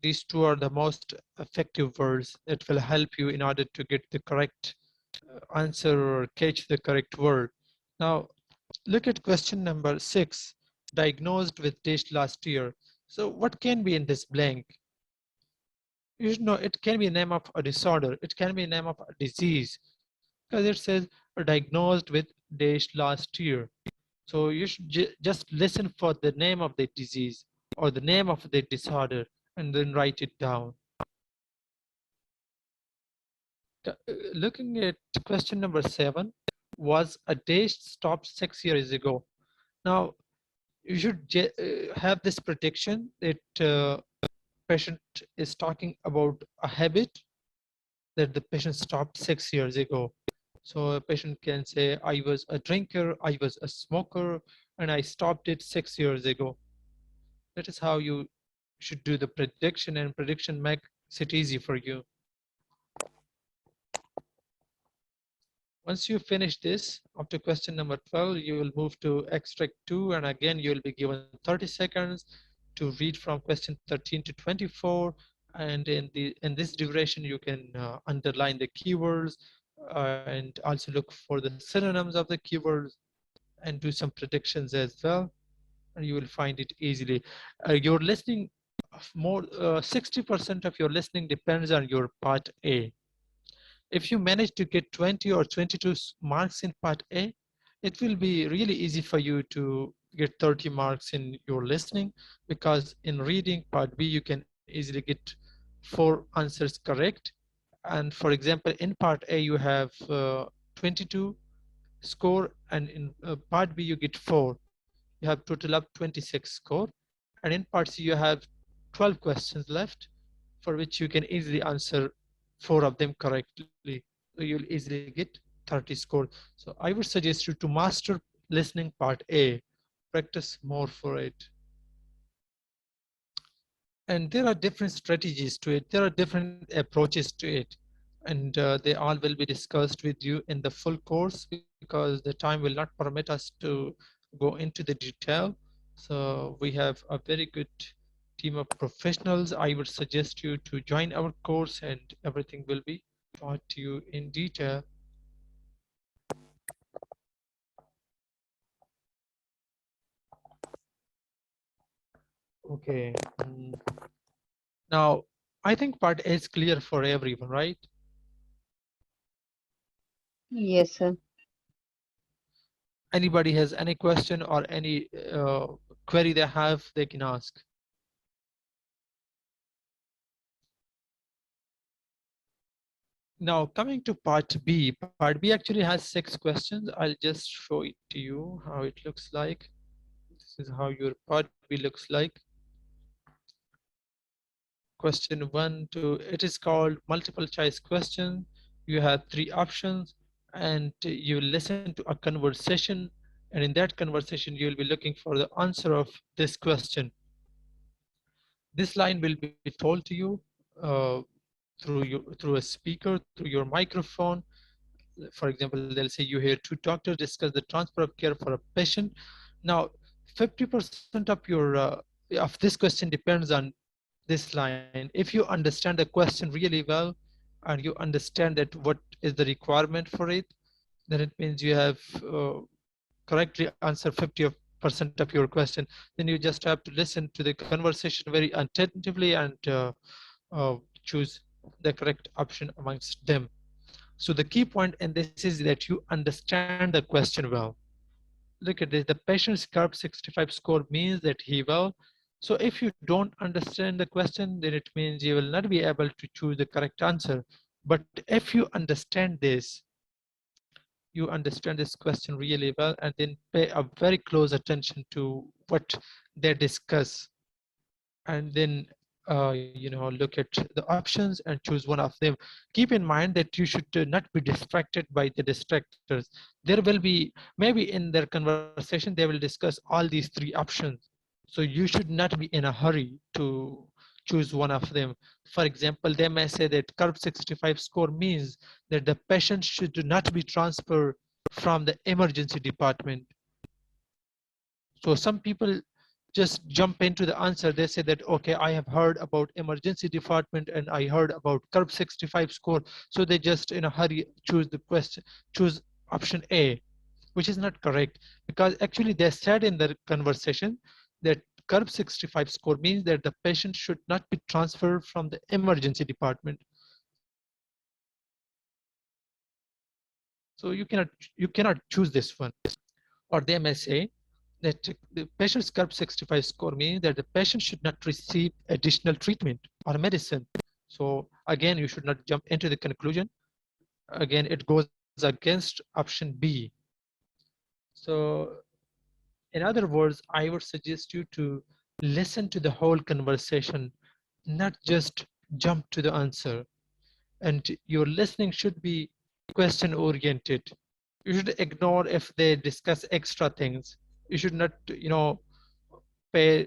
S7: These two are the most effective words that will help you in order to get the correct answer or catch the correct word. Now, look at question number 6, diagnosed with dash last year. So what can be in this blank? You should know it can be a name of a disorder. It can be a name of a disease, because it says diagnosed with dash last year. So you should just listen for the name of the disease or the name of the disorder and then write it down. Looking at question number 7, was a dash stopped 6 years ago? Now, you should have this prediction that patient is talking about a habit that the patient stopped 6 years ago. So a patient can say, I was a drinker, I was a smoker, and I stopped it 6 years ago. That is how you should do the prediction, and prediction makes it easy for you. Once you finish this, after question number 12, you will move to extract 2, and again you will be given 30 seconds to read from question 13 to 24. And in this duration, you can underline the keywords and also look for the synonyms of the keywords and do some predictions as well. And you will find it easily. Your listening, more 60% of your listening depends on your part A. If you manage to get 20 or 22 marks in part A, it will be really easy for you to get 30 marks in your listening, because in reading part B, you can easily get 4 answers correct. And for example, in part A, you have 22 score, and in part B, you get 4. You have total of 26 score. And in part C, you have 12 questions left, for which you can easily answer 4 of them correctly. So you'll easily get 30 score. So I would suggest you to master listening part A, practice more for it. And there are different strategies to it. There are different approaches to it. And they all will be discussed with you in the full course, because the time will not permit us to go into the detail. So we have a very good team of professionals. I would suggest you to join our course, and everything will be taught to you in detail. Okay. Now, I think part A is clear for everyone, right?
S5: Yes, sir.
S7: Anybody has any question or any query they have, they can ask. Now, coming to part B actually has 6 questions. I'll just show it to you how it looks like. This is how your part B looks like. Question 1 to, it is called multiple choice question. You have 3 options, and you listen to a conversation, and in that conversation you will be looking for the answer of this question. This line will be told to you through a speaker, through your microphone. For example, they'll say you hear 2 doctors discuss the transfer of care for a patient. Now, 50% of your of this question depends on this line. If you understand the question really well, and you understand that what is the requirement for it, then it means you have correctly answered 50% of your question. Then you just have to listen to the conversation very attentively and choose the correct option amongst them. So the key point in this is that you understand the question well. Look at this, the patient's CARB 65 score means that he will. So if you don't understand the question, then it means you will not be able to choose the correct answer. But if you understand this, you understand this question really well, and then pay a very close attention to what they discuss. And then look at the options and choose one of them. Keep in mind that you should not be distracted by the distractors. There will be, maybe in their conversation they will discuss all these 3 options, so you should not be in a hurry to choose one of them. For example, they may say that CARB 65 score means that the patient should not be transferred from the emergency department. So some people just jump into the answer. They say that, okay, I have heard about emergency department and I heard about CARB 65 score. So they just in a hurry choose the question, choose option A, which is not correct, because actually they said in the conversation that CARB 65 score means that the patient should not be transferred from the emergency department. So you cannot choose this one. Or they may say that the patient's CARB 65 score means that the patient should not receive additional treatment or medicine. So again, you should not jump into the conclusion. Again, it goes against option B. So in other words, I would suggest you to listen to the whole conversation, not just jump to the answer. And your listening should be question oriented. You should ignore if they discuss extra things. You should not, pay,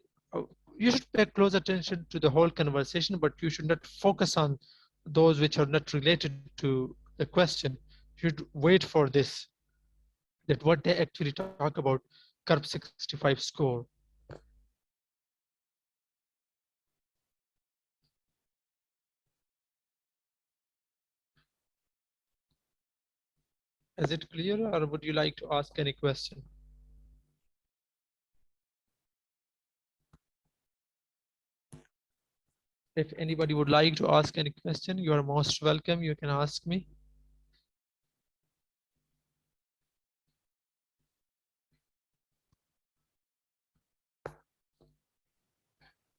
S7: you should pay close attention to the whole conversation, but you should not focus on those which are not related to the question. should wait for this, that what they actually talk about CURB 65 score. Is it clear, or would you like to ask any question? If anybody would like to ask any question, you are most welcome. You can ask me.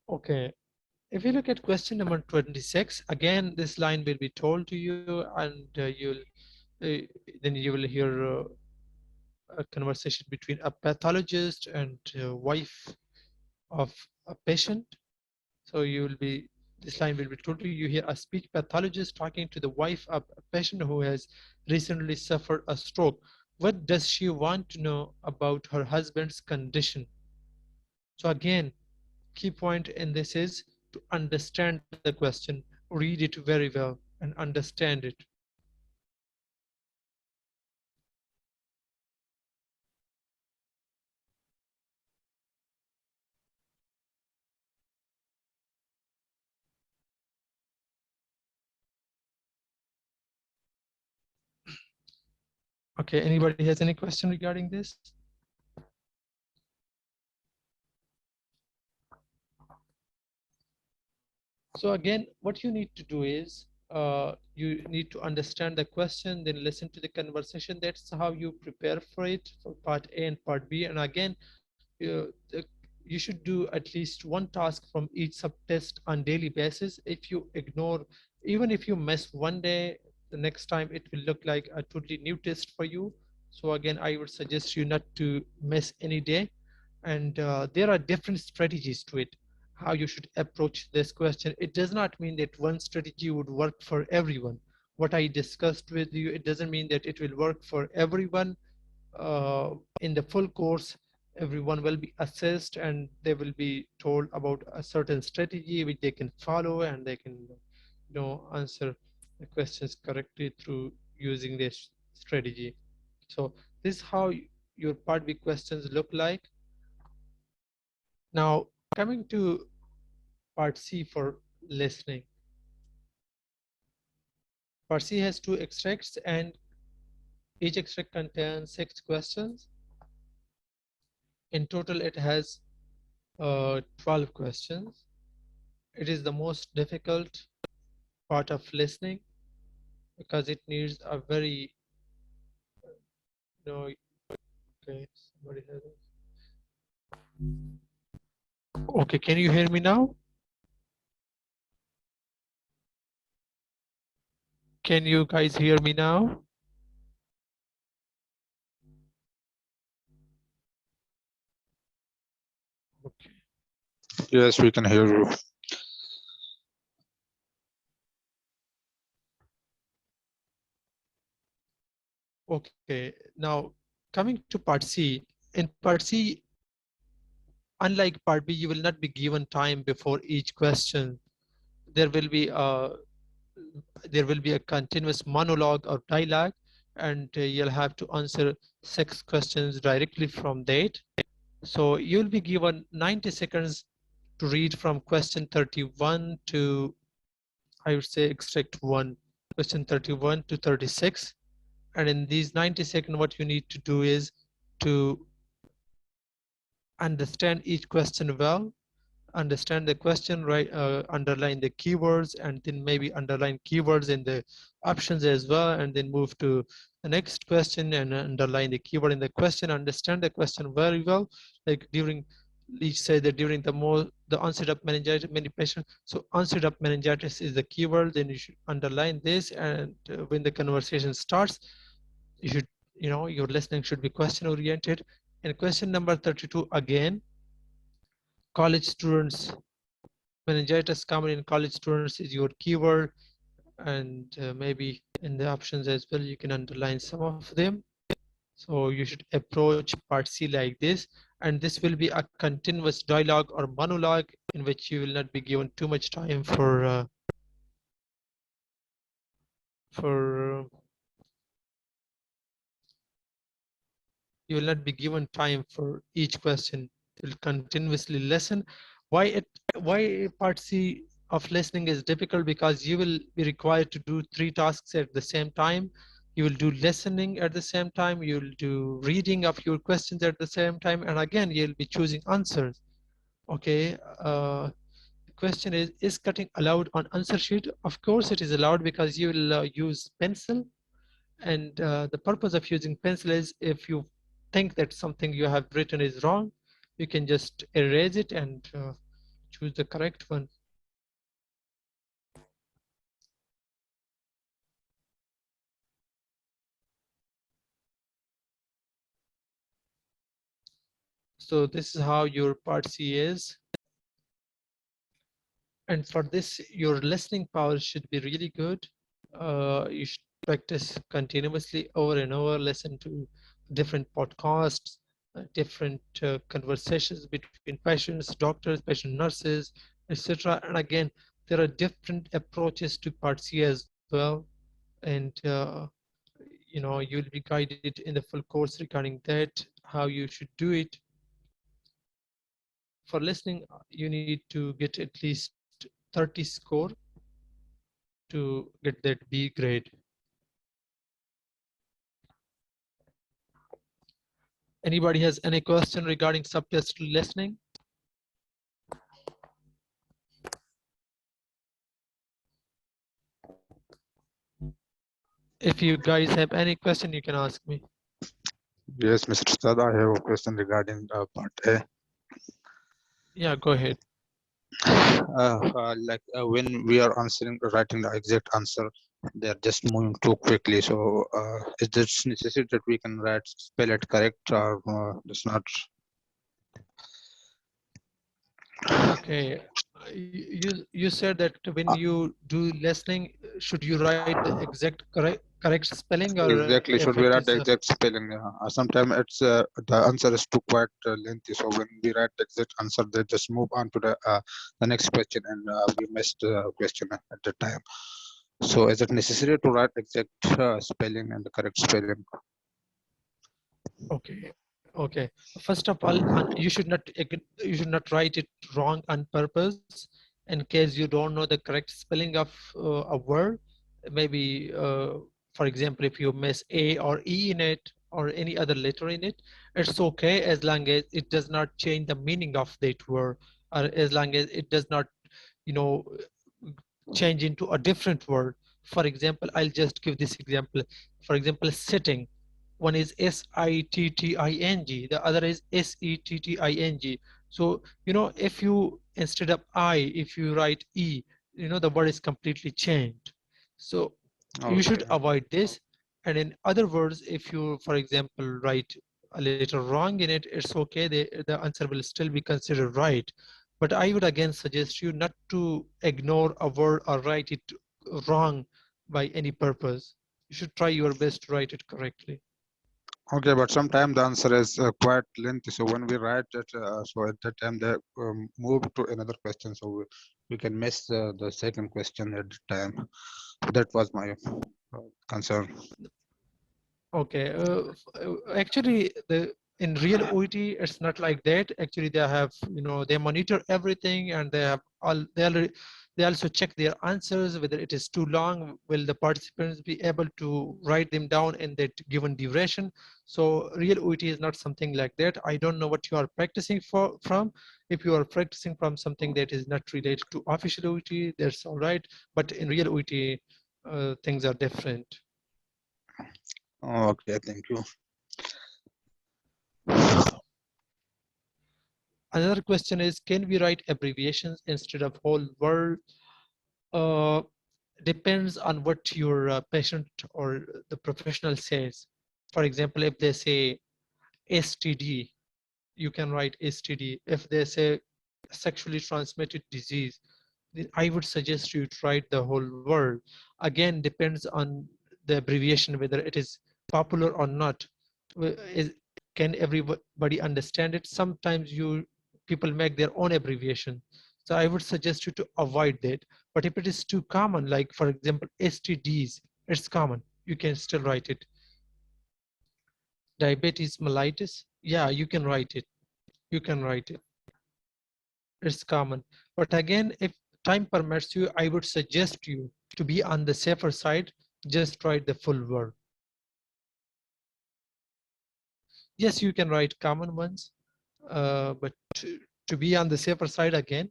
S7: Okay. If you look at question number 26, again, this line will be told to you, and uh, then you will hear a conversation between a pathologist and wife of a patient. So you will be, this line will be told to you. You hear a speech pathologist talking to the wife of a patient who has recently suffered a stroke. What does she want to know about her husband's condition? So again, key point in this is to understand the question, read it very well and understand it. Okay, anybody has any question regarding this? So again, what you need to do is you need to understand the question, then listen to the conversation. That's how you prepare for it, for part A and part B. And again, you should do at least one task from each subtest on daily basis. If you ignore, even if you miss one day, the next time it will look like a totally new test for you. So again, I would suggest you not to miss any day. And there are different strategies to it, how you should approach this question. It does not mean that one strategy would work for everyone. What I discussed with you, it doesn't mean that it will work for everyone. In the full course, everyone will be assessed and they will be told about a certain strategy which they can follow, and they can answer the questions correctly through using this strategy. So this is how your part B questions look like. Now coming to part C for listening. Part C has 2 extracts and each extract contains 6 questions. In total it has 12 questions. It is the most difficult part of listening because it needs a very, okay, somebody has it. Okay, can you hear me now? Can you guys hear me now? Okay.
S6: Yes, we can hear you.
S7: Okay, now coming to part C. In part C, unlike part B, you will not be given time before each question. There will be a continuous monologue or dialogue, and you'll have to answer 6 questions directly from that. So you'll be given 90 seconds to read from question 31 to, I would say, extract 1, question 31 to 36. And in these 90 seconds, what you need to do is to understand each question well, understand the question, right? Underline the keywords, and then maybe underline keywords in the options as well, and then move to the next question and underline the keyword in the question. Understand the question very well, like during, let's say that during the onset of meningitis, many patients, so onset of meningitis is the keyword, then you should underline this. And when the conversation starts, you should, your listening should be question oriented. And question number 32, again, college students, meningitis common in college students is your keyword. And maybe in the options as well, you can underline some of them. So you should approach part C like this, and this will be a continuous dialogue or monologue in which you will not be given too much time for You will not be given time for each question. You'll continuously listen. Why part C of listening is difficult? Because you will be required to do 3 tasks at the same time. You will do listening at the same time. You'll do reading of your questions at the same time. And again, you'll be choosing answers. Okay. The question is cutting allowed on answer sheet? Of course it is allowed, because you will use pencil. And the purpose of using pencil is, if you think that something you have written is wrong, you can just erase it and choose the correct one. So this is how your part C is. And for this, your listening power should be really good. You should practice continuously over and over, listen to different podcasts, different conversations between patients, doctors, patient nurses, etc. And again, there are different approaches to part C as well. And you'll be guided in the full course regarding that, how you should do it. For listening, you need to get at least 30 score to get that B grade. Anybody has any question regarding subtest listening? If you guys have any question, you can ask me.
S6: Yes, Mr. Sad, I have a question regarding part A.
S7: Yeah, go ahead.
S6: When we are writing the exact answer, they are just moving too quickly. So is this necessary that we can spell it correct, or it's not?
S7: Okay. You said that when you do listening, should you write the exact correct spelling, or
S6: Exactly,
S7: if
S6: should we
S7: it
S6: write
S7: is
S6: the exact spelling? Sometimes it's the answer is too quite lengthy. So when we write the exact answer, they just move on to the next question, and we missed the question at the time. So is it necessary to write exact spelling and the correct spelling?
S7: Okay. First of all, you should not write it wrong on purpose. In case you don't know the correct spelling of a word, maybe for example, if you miss A or E in it, or any other letter in it, it's okay, as long as it does not change the meaning of that word, or as long as it does not, you know, change into a different word. For example, I'll just give this example. For example, sitting. One is S-I-T-T-I-N-G, the other is S-E-T-T-I-N-G. So, if you, instead of I, if you write E, the word is completely changed. So you should avoid this. And in other words, if you, for example, write a letter wrong in it, it's okay. The answer will still be considered right. But I would again suggest you not to ignore a word or write it wrong by any purpose. You should try your best to write it correctly.
S6: Okay, but sometimes the answer is quite lengthy. So when we write it, so at that time they move to another question, so we can miss the second question at the time. That was my concern.
S7: Okay. Actually, in real OET, it's not like that. Actually, they have, they monitor everything, and they also check their answers, whether it is too long, will the participants be able to write them down in that given duration. So real OET is not something like that. I don't know what you are practicing from. If you are practicing from something that is not related to official OET, that's all right. But in real OET, things are different.
S6: Okay, thank you.
S7: Another question is, can we write abbreviations instead of whole word? Depends on what your patient or the professional says. For example, if they say STD, you can write STD. If they say sexually transmitted disease, then I would suggest you to write the whole word. Again, depends on the abbreviation, whether it is popular or not. Can everybody understand it? Sometimes people make their own abbreviation. So I would suggest you to avoid that. But if it is too common, like for example, STDs, it's common. You can still write it. Diabetes mellitus. Yeah, you can write it. You can write it. It's common. But again, if time permits you, I would suggest you to be on the safer side, just write the full word. Yes, you can write common ones, but to be on the safer side again,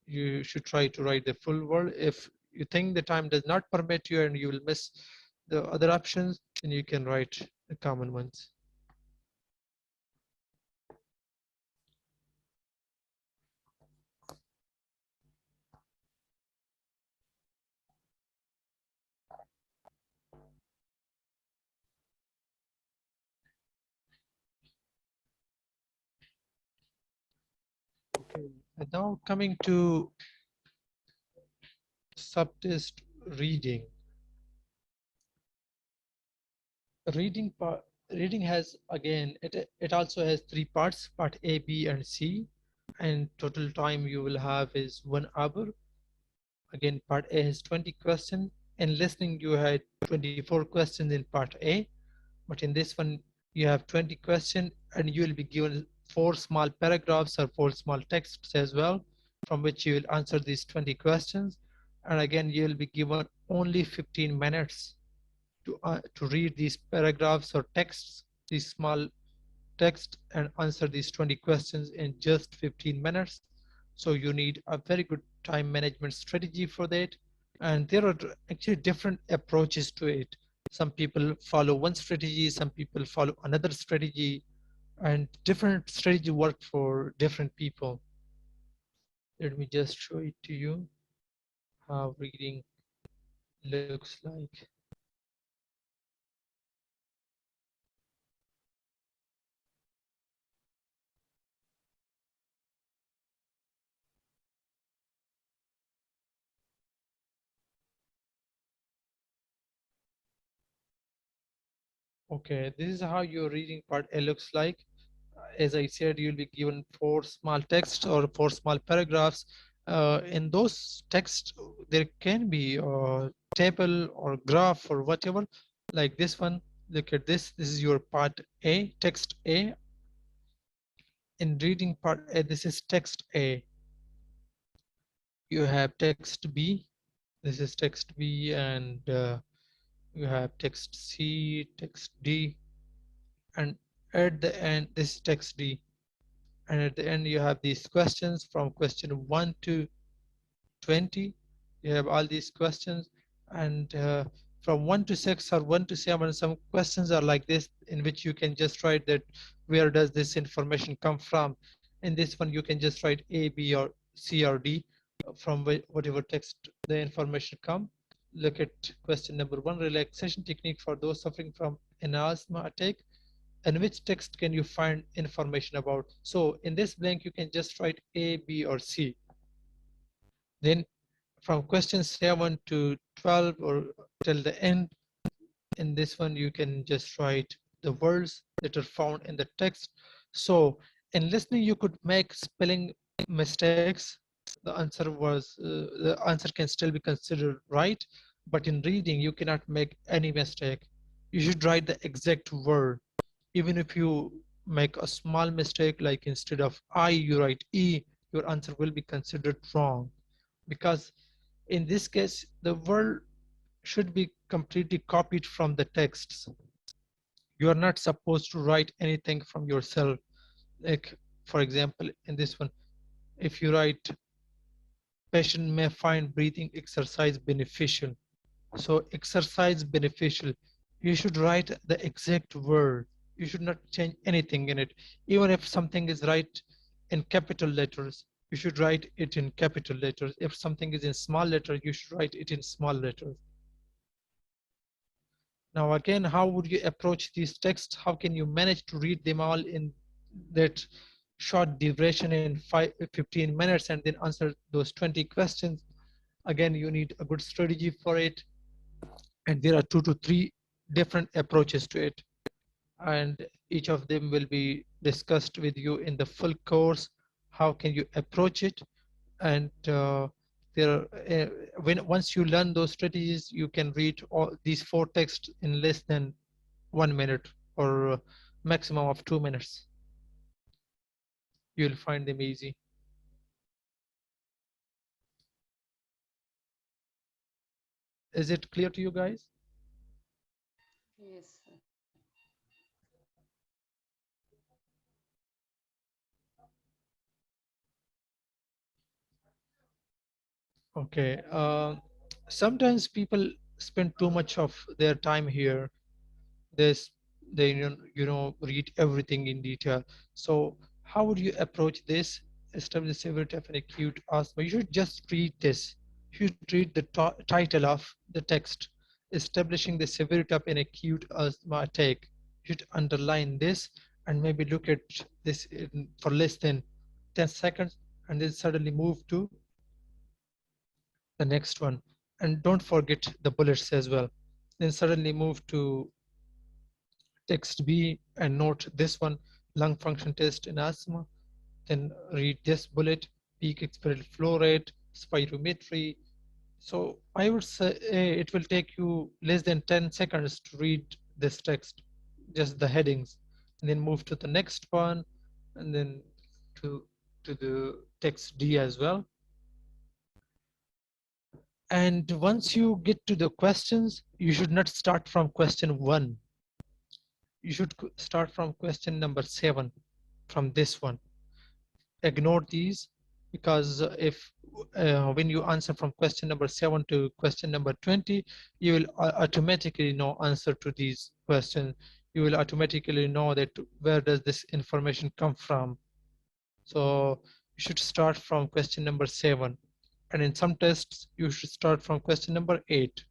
S7: you should try to write the full word. If you think the time does not permit you and you will miss the other options, then you can write the common ones. Okay, and now coming to subtest reading. Reading part, reading has again it also has three parts: part A, B, and C, and total time you will have is 1 hour. Again, part A has 20 questions. In listening, you had 24 questions in part A, but in this one you have 20 questions, and you will be given 4 small paragraphs or 4 small texts as well, from which you will answer these 20 questions. And again, you will be given only 15 minutes to read these paragraphs or texts, these small text, and answer these 20 questions in just 15 minutes. So you need a very good time management strategy for that. And there are actually different approaches to it. Some people follow one strategy, some people follow another strategy, and different strategy work for different people. Let me just show it to you how reading looks like. Okay, this is how your reading part A looks like. As I said, you'll be given 4 small texts or 4 small paragraphs. In those texts, there can be a table or graph or whatever, like this one. Look at this. This is your part A, text A. In reading part A, this is text A. You have text B. This is text B, and you have text C, text D, and at the end, this is text D. And at the end, you have these questions from question 1 to 20. You have all these questions, and from 1 to 6 or 1 to 7, some questions are like this, in which you can just write that where does this information come from. In this one, you can just write A, B, or C, or D from whatever text the information come. Look at question number 1: relaxation technique for those suffering from an asthma attack. And which text can you find information about? So in this blank, you can just write A, B, or C. Then from question 7 to 12 or till the end, in this one, you can just write the words that are found in the text. So in listening, you could make spelling mistakes. The answer can still be considered right, but in reading, you cannot make any mistake. You should write the exact word. Even if you make a small mistake, like instead of I, you write E, your answer will be considered wrong. Because in this case, the word should be completely copied from the texts. You are not supposed to write anything from yourself. Like, for example, in this one, if you write, patient may find breathing exercise beneficial. So exercise beneficial, you should write the exact word. You should not change anything in it. Even if something is right in capital letters, you should write it in capital letters. If something is in small letter, you should write it in small letters. Now again, how would you approach these texts? How can you manage to read them all in that short duration in 15 minutes and then answer those 20 questions? Again, you need a good strategy for it. And there are 2 to 3 different approaches to it. And each of them will be discussed with you in the full course. How can you approach it? And once you learn those strategies, you can read all these 4 texts in less than 1 minute or maximum of 2 minutes. You'll find them easy. Is it clear to you guys?
S5: Yes.
S7: Okay. Sometimes people spend too much of their time here. This they read everything in detail. So how would you approach this? Establish the severity of an acute asthma. You should just read this. You should read the title of the text. Establishing the severity of an acute asthma attack. You should underline this and maybe look at this for less than 10 seconds and then suddenly move to the next one. And don't forget the bullets as well. Then suddenly move to text B and note this one, lung function test in asthma. Then read this bullet, peak expiratory flow rate, spirometry. So I would say it will take you less than 10 seconds to read this text, just the headings, and then move to the next one, and then to the text D as well. And once you get to the questions, you should not start from question 1. You should start from question number 7 from this one. Ignore these because if when you answer from question number 7 to question number 20, you will automatically know answer to these questions. You will automatically know that where does this information come from. So you should start from question number 7, and in some tests you should start from question number 8.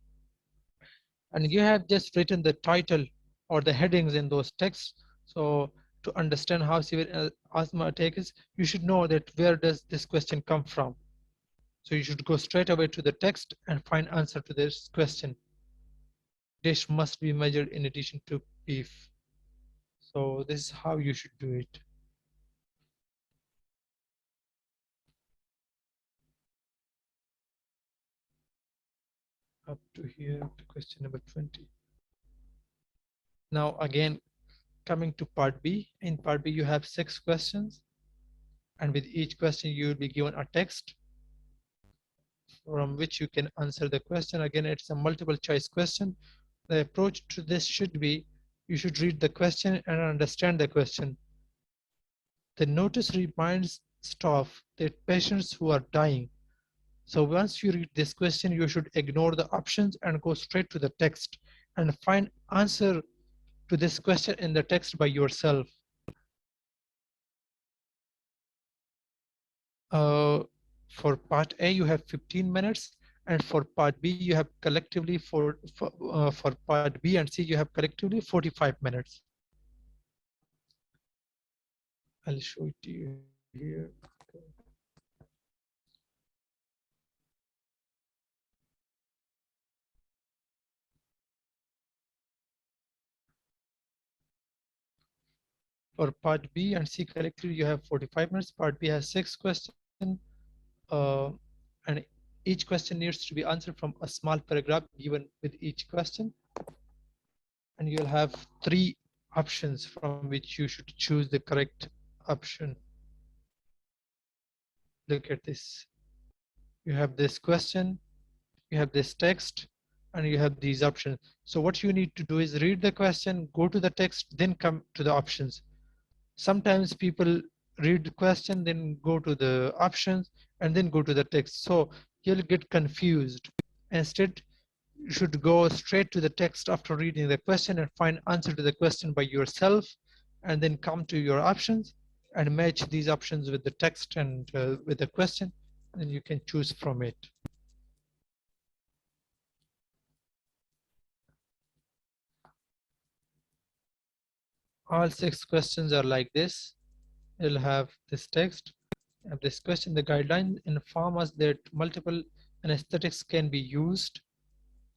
S7: And you have just written the title or the headings in those texts. So to understand how severe asthma attack is, you should know that where does this question come from. So you should go straight away to the text and find answer to this question. Dish must be measured in addition to beef. So this is how you should do it. Up to here to question number 20. Now again, coming to part B. In part B, you have 6 questions, and with each question you will be given a text from which you can answer the question. Again, it's a multiple choice question. The approach to this should be, you should read the question and understand the question. The notice reminds staff that patients who are dying. So once you read this question, you should ignore the options and go straight to the text and find answer to this question in the text by yourself. For part A, you have 15 minutes, and for part B, you have collectively for part B and C, you have collectively 45 minutes. I'll show it to you here. For part B and C collectively, you have 45 minutes. Part B has 6 questions, and each question needs to be answered from a small paragraph given with each question. And you'll have 3 options from which you should choose the correct option. Look at this. You have this question, you have this text, and you have these options. So what you need to do is read the question, go to the text, then come to the options. Sometimes people read the question, then go to the options, and then go to the text. So you'll get confused. Instead, you should go straight to the text after reading the question and find answer to the question by yourself, and then come to your options and match these options with the text and with the question, and you can choose from it. All 6 questions are like this. You'll have this text, have this question. The guidelines inform us that multiple anesthetics can be used.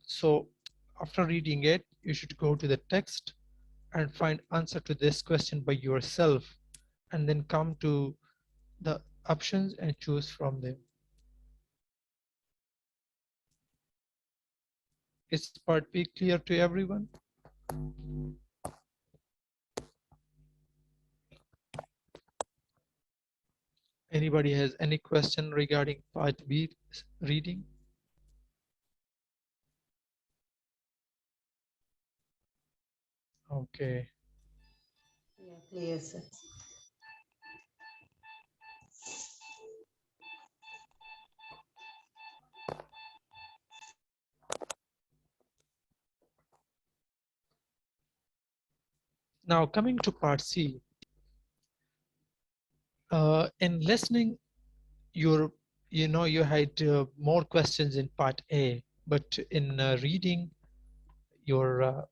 S7: So after reading it, you should go to the text and find answer to this question by yourself, and then come to the options and choose from them. Is part B clear to everyone? Anybody has any question regarding part B reading? Okay.
S5: Yeah, clear, sir.
S7: Now coming to part C. In listening, you had more questions in part A, but in reading, your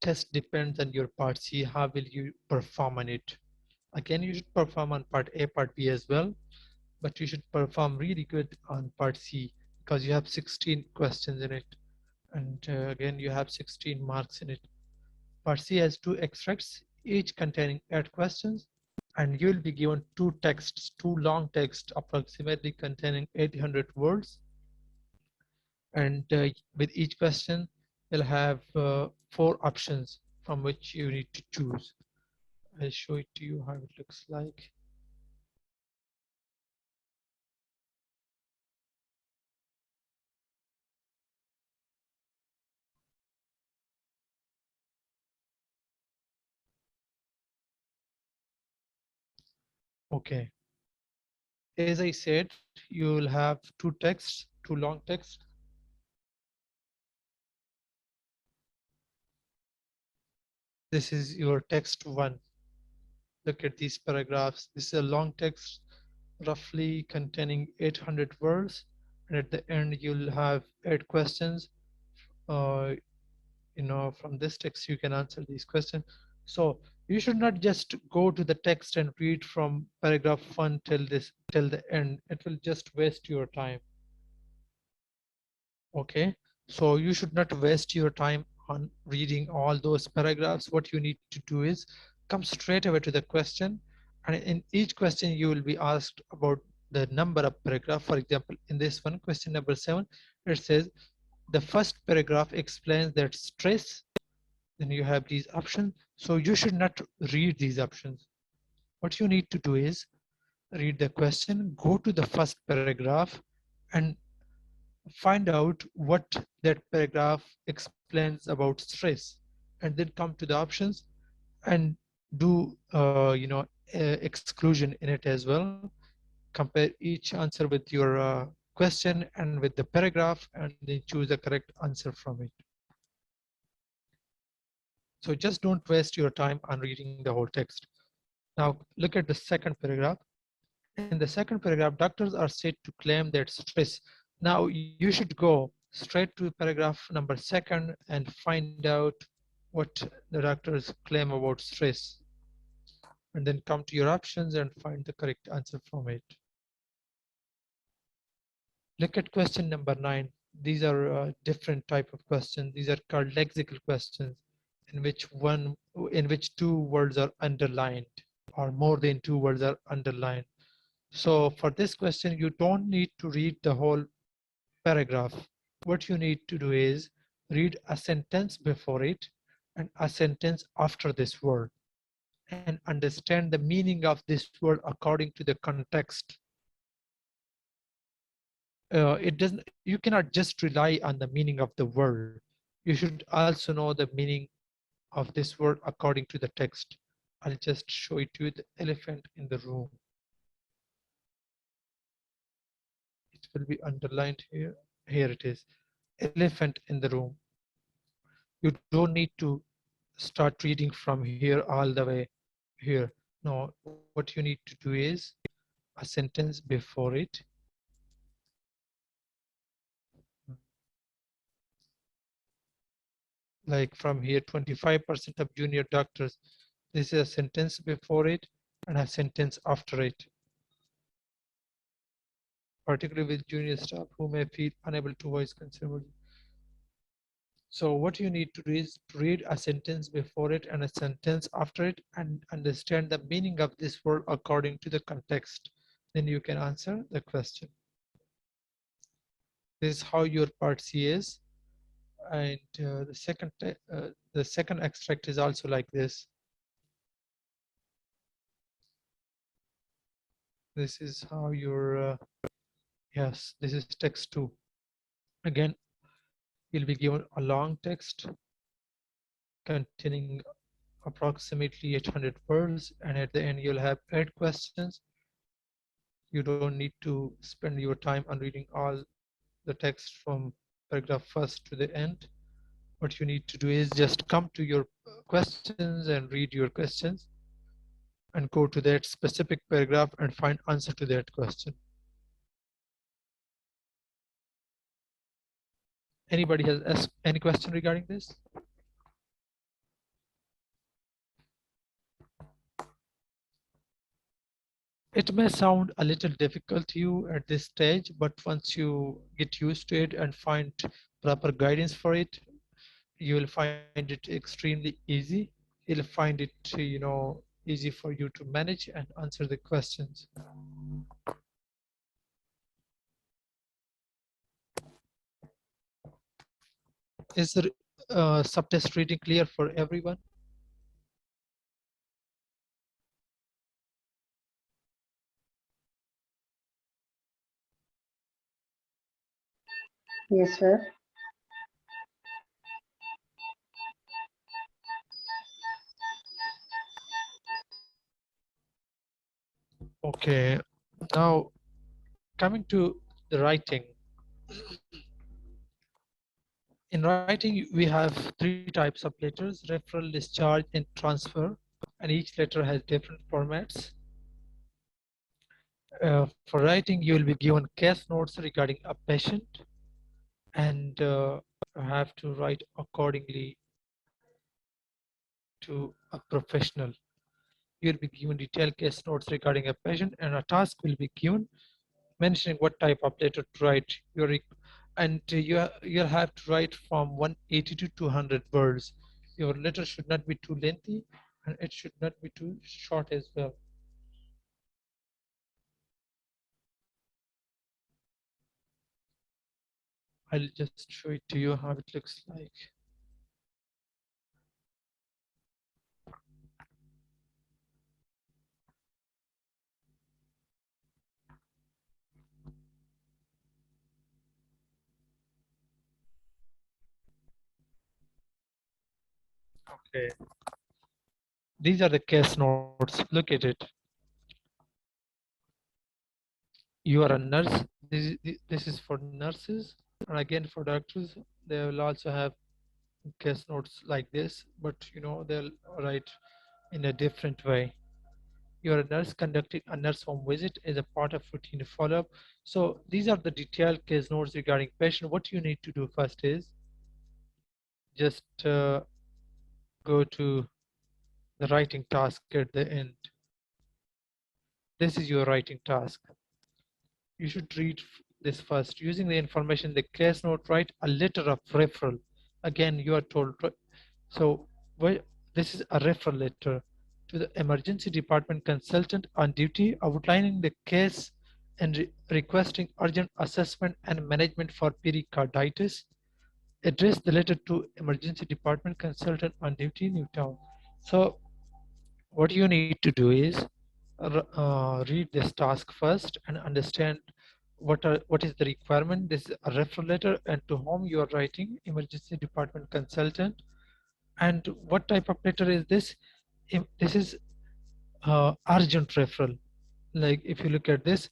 S7: test depends on your part C. How will you perform on it? Again, you should perform on part A, part B as well, but you should perform really good on part C because you have 16 questions in it. And again, you have 16 marks in it. Part C has 2 extracts, each containing 8 questions, and you'll be given 2 texts, 2 long texts approximately containing 800 words. And with each question, you'll have 4 options from which you need to choose. I'll show it to you how it looks like. Okay. As I said, you'll have 2 texts, 2 long texts. This is your text 1. Look at these paragraphs. This is a long text, roughly containing 800 words. And at the end, you'll have 8 questions. From this text, you can answer these questions. So you should not just go to the text and read from paragraph 1 till the end. It will just waste your time. Okay, so you should not waste your time on reading all those paragraphs. What you need to do is come straight away to the question, and in each question you will be asked about the number of paragraph. For example, in this one, question number 7, it says the first paragraph explains that stress. Then you have these options, so you should not read these options. What you need to do is read the question, go to the first paragraph, and find out what that paragraph explains about stress, and then come to the options and do exclusion in it as well. Compare each answer with your question and with the paragraph, and then choose the correct answer from it. So just don't waste your time on reading the whole text. Now look at the second paragraph. In the second paragraph, doctors are said to claim that stress. Now you should go straight to paragraph number 2 and find out what the doctors claim about stress, and then come to your options and find the correct answer from it. Look at question number 9. These are different type of questions. These are called lexical questions, in which 2 words are underlined, or more than 2 words are underlined. So for this question, you don't need to read the whole paragraph. What you need to do is read a sentence before it and a sentence after this word, and understand the meaning of this word according to the context. You cannot just rely on the meaning of the word. You should also know the meaning of this word according to the text. I'll just show it to you, the elephant in the room. It will be underlined here. Here it is, elephant in the room. You don't need to start reading from here all the way here. No, what you need to do is a sentence before it. Like from here, 25% of junior doctors. This is a sentence before it and a sentence after it. Particularly with junior staff who may feel unable to voice concern. So what you need to do is to read a sentence before it and a sentence after it, and understand the meaning of this word according to the context. Then you can answer the question. This is how your part C is. And the second extract is also like this. This is how your, yes, this is text 2. Again, you'll be given a long text containing approximately 800 words, and at the end you'll have 8 questions. You don't need to spend your time on reading all the text from paragraph first to the end. What you need to do is just come to your questions and read your questions and go to that specific paragraph and find answer to that question. Anybody has asked any question regarding this? It may sound a little difficult to you at this stage, but once you get used to it and find proper guidance for it, you will find it extremely easy. You'll find it, easy for you to manage and answer the questions. Is the subtest reading clear for everyone?
S5: Yes, sir.
S7: Okay, now coming to the writing. In writing, we have 3 types of letters: referral, discharge, and transfer, and each letter has different formats. For writing, you will be given case notes regarding a patient, and have to write accordingly to a professional. You will be given detailed case notes regarding a patient, and a task will be given mentioning what type of letter to write. And you have to write from 180 to 200 words. Your letter should not be too lengthy, and it should not be too short as well. I'll just show it to you how it looks like. Okay. These are the case notes. Look at it. You are a nurse. This is for nurses, and again for doctors. They will also have case notes like this, but they'll write in a different way. You're a nurse conducting a nurse home visit as a part of routine follow-up. So these are the detailed case notes regarding patient. What you need to do first is just go to the writing task at the end. This is your writing task. You should read this first. Using the information, the case note, write a letter of referral. Again, you are told. So this is a referral letter to the emergency department consultant on duty, outlining the case and requesting urgent assessment and management for pericarditis. Address the letter to emergency department consultant on duty, Newtown. So what you need to do is read this task first and understand what is the requirement. This is a referral letter, and to whom you are writing, emergency department consultant. And what type of letter is this? This is urgent referral. Like if you look at this,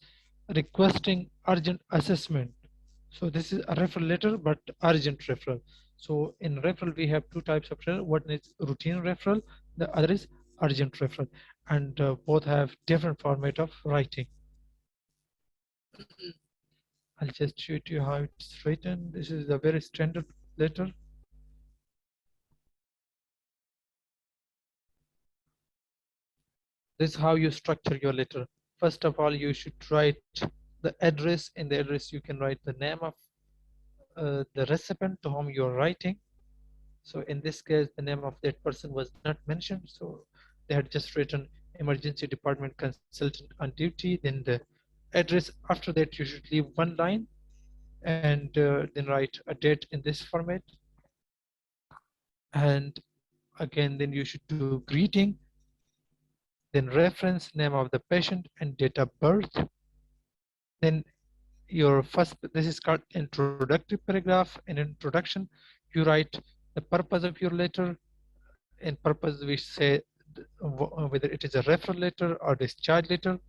S7: requesting urgent assessment. So this is a referral letter, but urgent referral. So in referral, we have 2 types of referral. One is routine referral, the other is urgent referral, and both have different format of writing. I'll just show you how it's written. This is a very standard letter. This is how you structure your letter. First of all, you should write the address. In the address, you can write the name of the recipient to whom you're writing. So in this case, the name of that person was not mentioned. So they had just written emergency department consultant on duty. Then the address. After that, you should leave 1 line and then write a date in this format. And again, then you should do greeting. then reference, name of the patient, and date of birth. Then your first, this is called introductory paragraph. In introduction, you write the purpose of your letter. In purpose, we say whether it is a referral letter or discharge letter,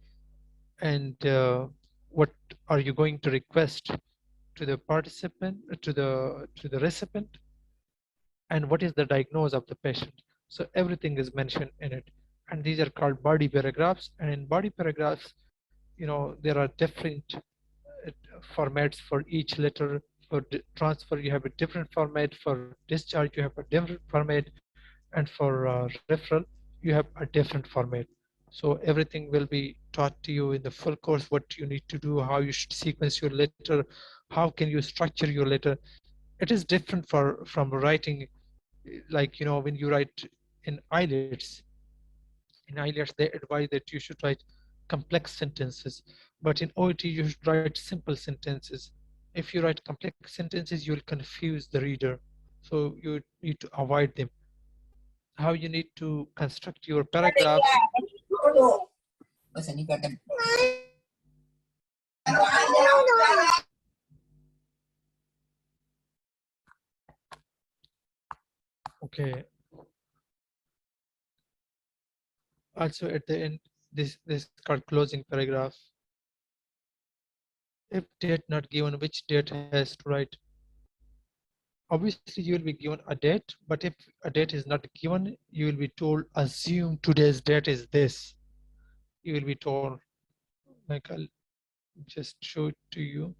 S7: and what are you going to request to the participant, to the recipient, and what is the diagnosis of the patient. So everything is mentioned in it, and these are called body paragraphs. And in body paragraphs, you know, there are different formats for each letter. For transfer, you have a different format. For discharge, you have a different format, and for referral, you have a different format. So everything will be taught to you in the full course, what you need to do, how you should sequence your letter, how can you structure your letter. It is different from writing, like, you know, when you write in IELTS. In IELTS, they advise that you should write complex sentences, but in OET, you should write simple sentences. If you write complex sentences, you will confuse the reader. So you need to avoid them. How you need to construct your paragraphs. Okay. Also at the end, this called closing paragraph. If date not given, which date has to write? Obviously, you will be given a date, but if a date is not given, you will be told, assume today's date is this. You will be told, like, I'll just show it to you.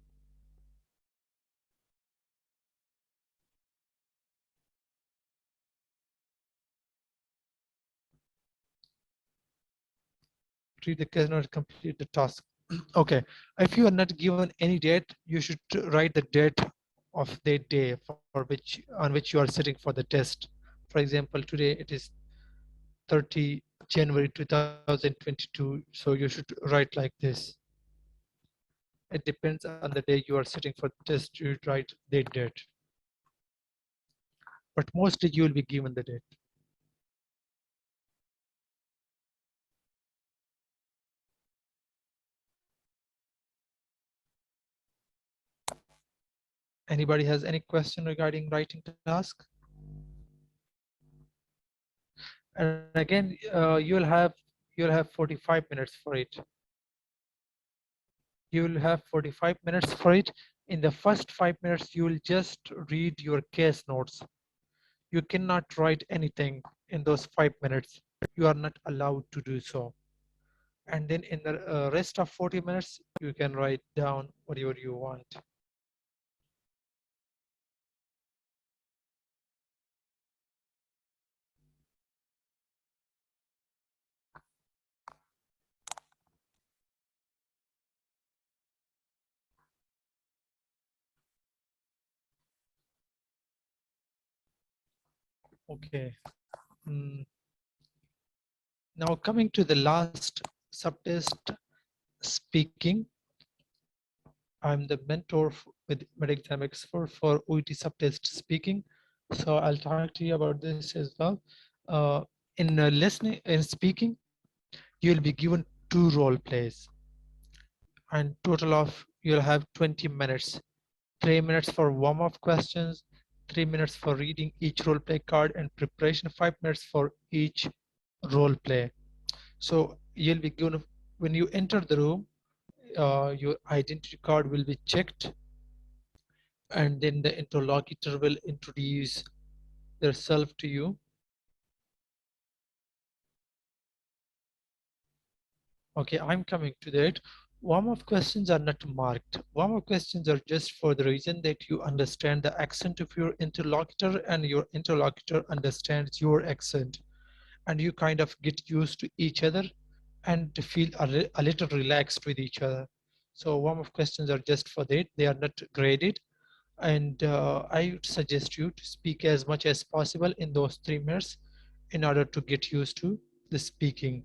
S7: Read the cannot complete the task. Okay, if you are not given any date, you should write the date of the day for which on which you are sitting for the test. For example, today it is 30 January 2022, so you should write like this. It depends on the day you are sitting for the test, you write the date. But mostly you will be given the date. Anybody has any question regarding writing task? And again, you'll have 45 minutes for it. You will have 45 minutes for it. In the first 5 minutes, you will just read your case notes. You cannot write anything in those 5 minutes. You are not allowed to do so. And then in the rest of 40 minutes, you can write down whatever you want. Okay. Now coming to the last subtest, speaking. I'm the mentor with mid-exam expert for OET subtest speaking. So I'll talk to you about this as well. In listening and speaking, you'll be given 2 role plays, and total of you'll have 20 minutes. 3 minutes for warm-up questions, 3 minutes for reading each role play card, and preparation 5 minutes for each role play. So you'll be given, when you enter the room, your identity card will be checked, and then the interlocutor will introduce themselves to you. Okay, I'm coming to that. Warm-up questions are not marked. Warm-up questions are just for the reason that you understand the accent of your interlocutor and your interlocutor understands your accent, and you kind of get used to each other and feel a little relaxed with each other. So warm-up questions are just for that. They are not graded. And I would suggest you to speak as much as possible in those 3 minutes in order to get used to the speaking.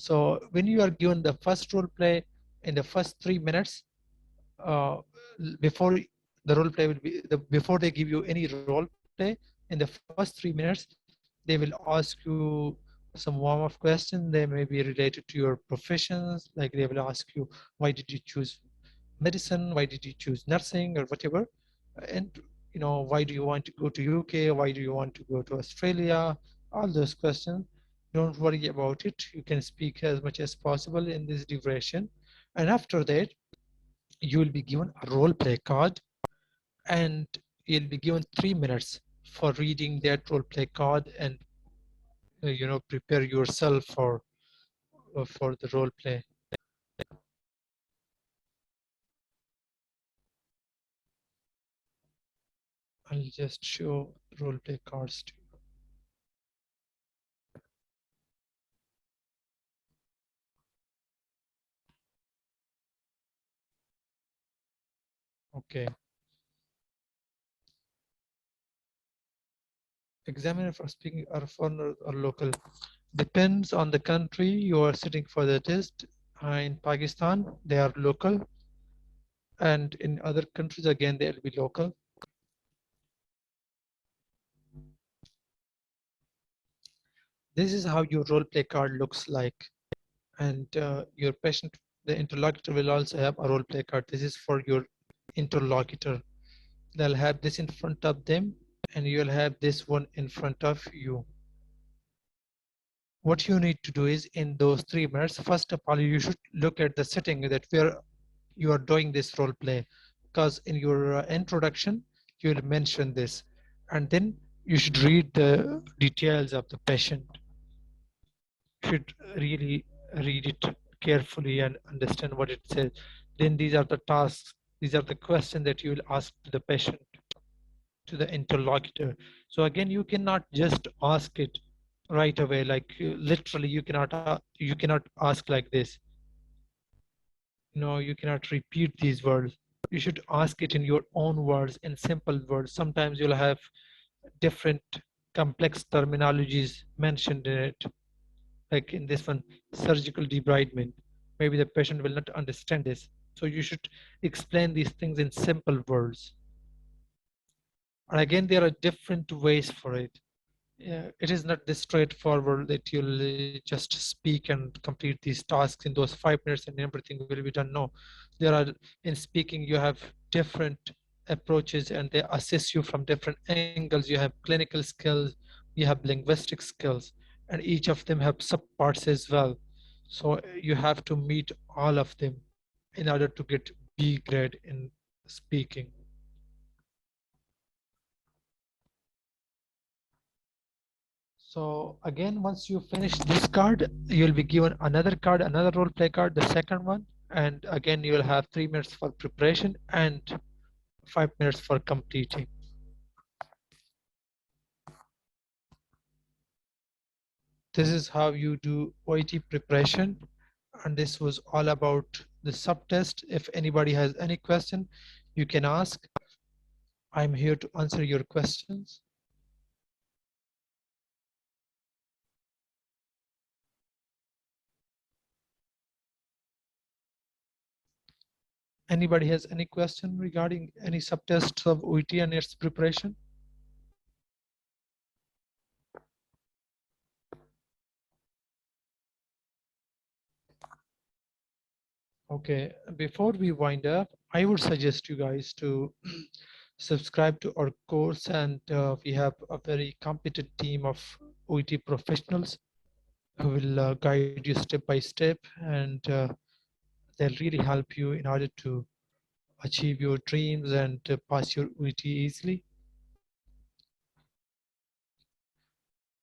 S7: So when you are given the first role play in the first 3 minutes, before the role play will be, before they give you any role play, in the first 3 minutes, they will ask you some warm-up questions. They may be related to your professions, like they will ask you, why did you choose medicine? Why did you choose nursing or whatever? And why do you want to go to UK? Why do you want to go to Australia? All those questions. Don't worry about it. You can speak as much as possible in this duration. And after that, you will be given a role play card, and you'll be given 3 minutes for reading that role play card and prepare yourself for the role play. I'll just show role play cards to you. Okay. Examiner for speaking are foreign or local. Depends on the country you are sitting for the test. In Pakistan, they are local. And in other countries, again, they'll be local. This is how your role play card looks like. And your patient, the interlocutor, will also have a role play card. This is for your interlocutor. They'll have this in front of them, and you'll have this one in front of you. What you need to do is, in those 3 minutes, first of all, you should look at the setting that where you are doing this role play, because in your introduction, you will mention this, and then you should read the details of the patient. You should really read it carefully and understand what it says. Then these are the tasks, these are the questions that you will ask to the patient, to the interlocutor. So again, you cannot just ask it right away, like literally you cannot ask like this. No, you cannot repeat these words. You should ask it in your own words, in simple words. Sometimes you'll have different complex terminologies mentioned in it, like in this one, surgical debridement. Maybe the patient will not understand this. So you should explain these things in simple words. And again, there are different ways for it. It is not this straightforward that you'll just speak and complete these tasks in those 5 minutes and everything will be done. No, there are, in speaking, you have different approaches and they assess you from different angles. You have clinical skills, you have linguistic skills, and each of them have subparts as well. So you have to meet all of them in order to get B grade in speaking. So again, once you finish this card, you'll be given another card, another role play card, the second one. And again, you'll have 3 minutes for preparation and 5 minutes for completing. This is how you do OET preparation. And this was all about the subtest. If anybody has any question, you can ask. I'm here to answer your questions. Anybody has any question regarding any subtests of OET and its preparation? Okay, before we wind up, I would suggest you guys to subscribe to our course, and we have a very competent team of OET professionals who will guide you step by step, and they'll really help you in order to achieve your dreams and pass your OET easily.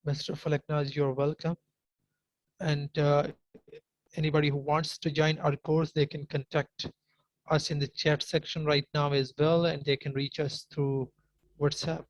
S7: Mr. Falaknaz, you're welcome. And anybody who wants to join our course, they can contact us in the chat section right now as well, and they can reach us through WhatsApp.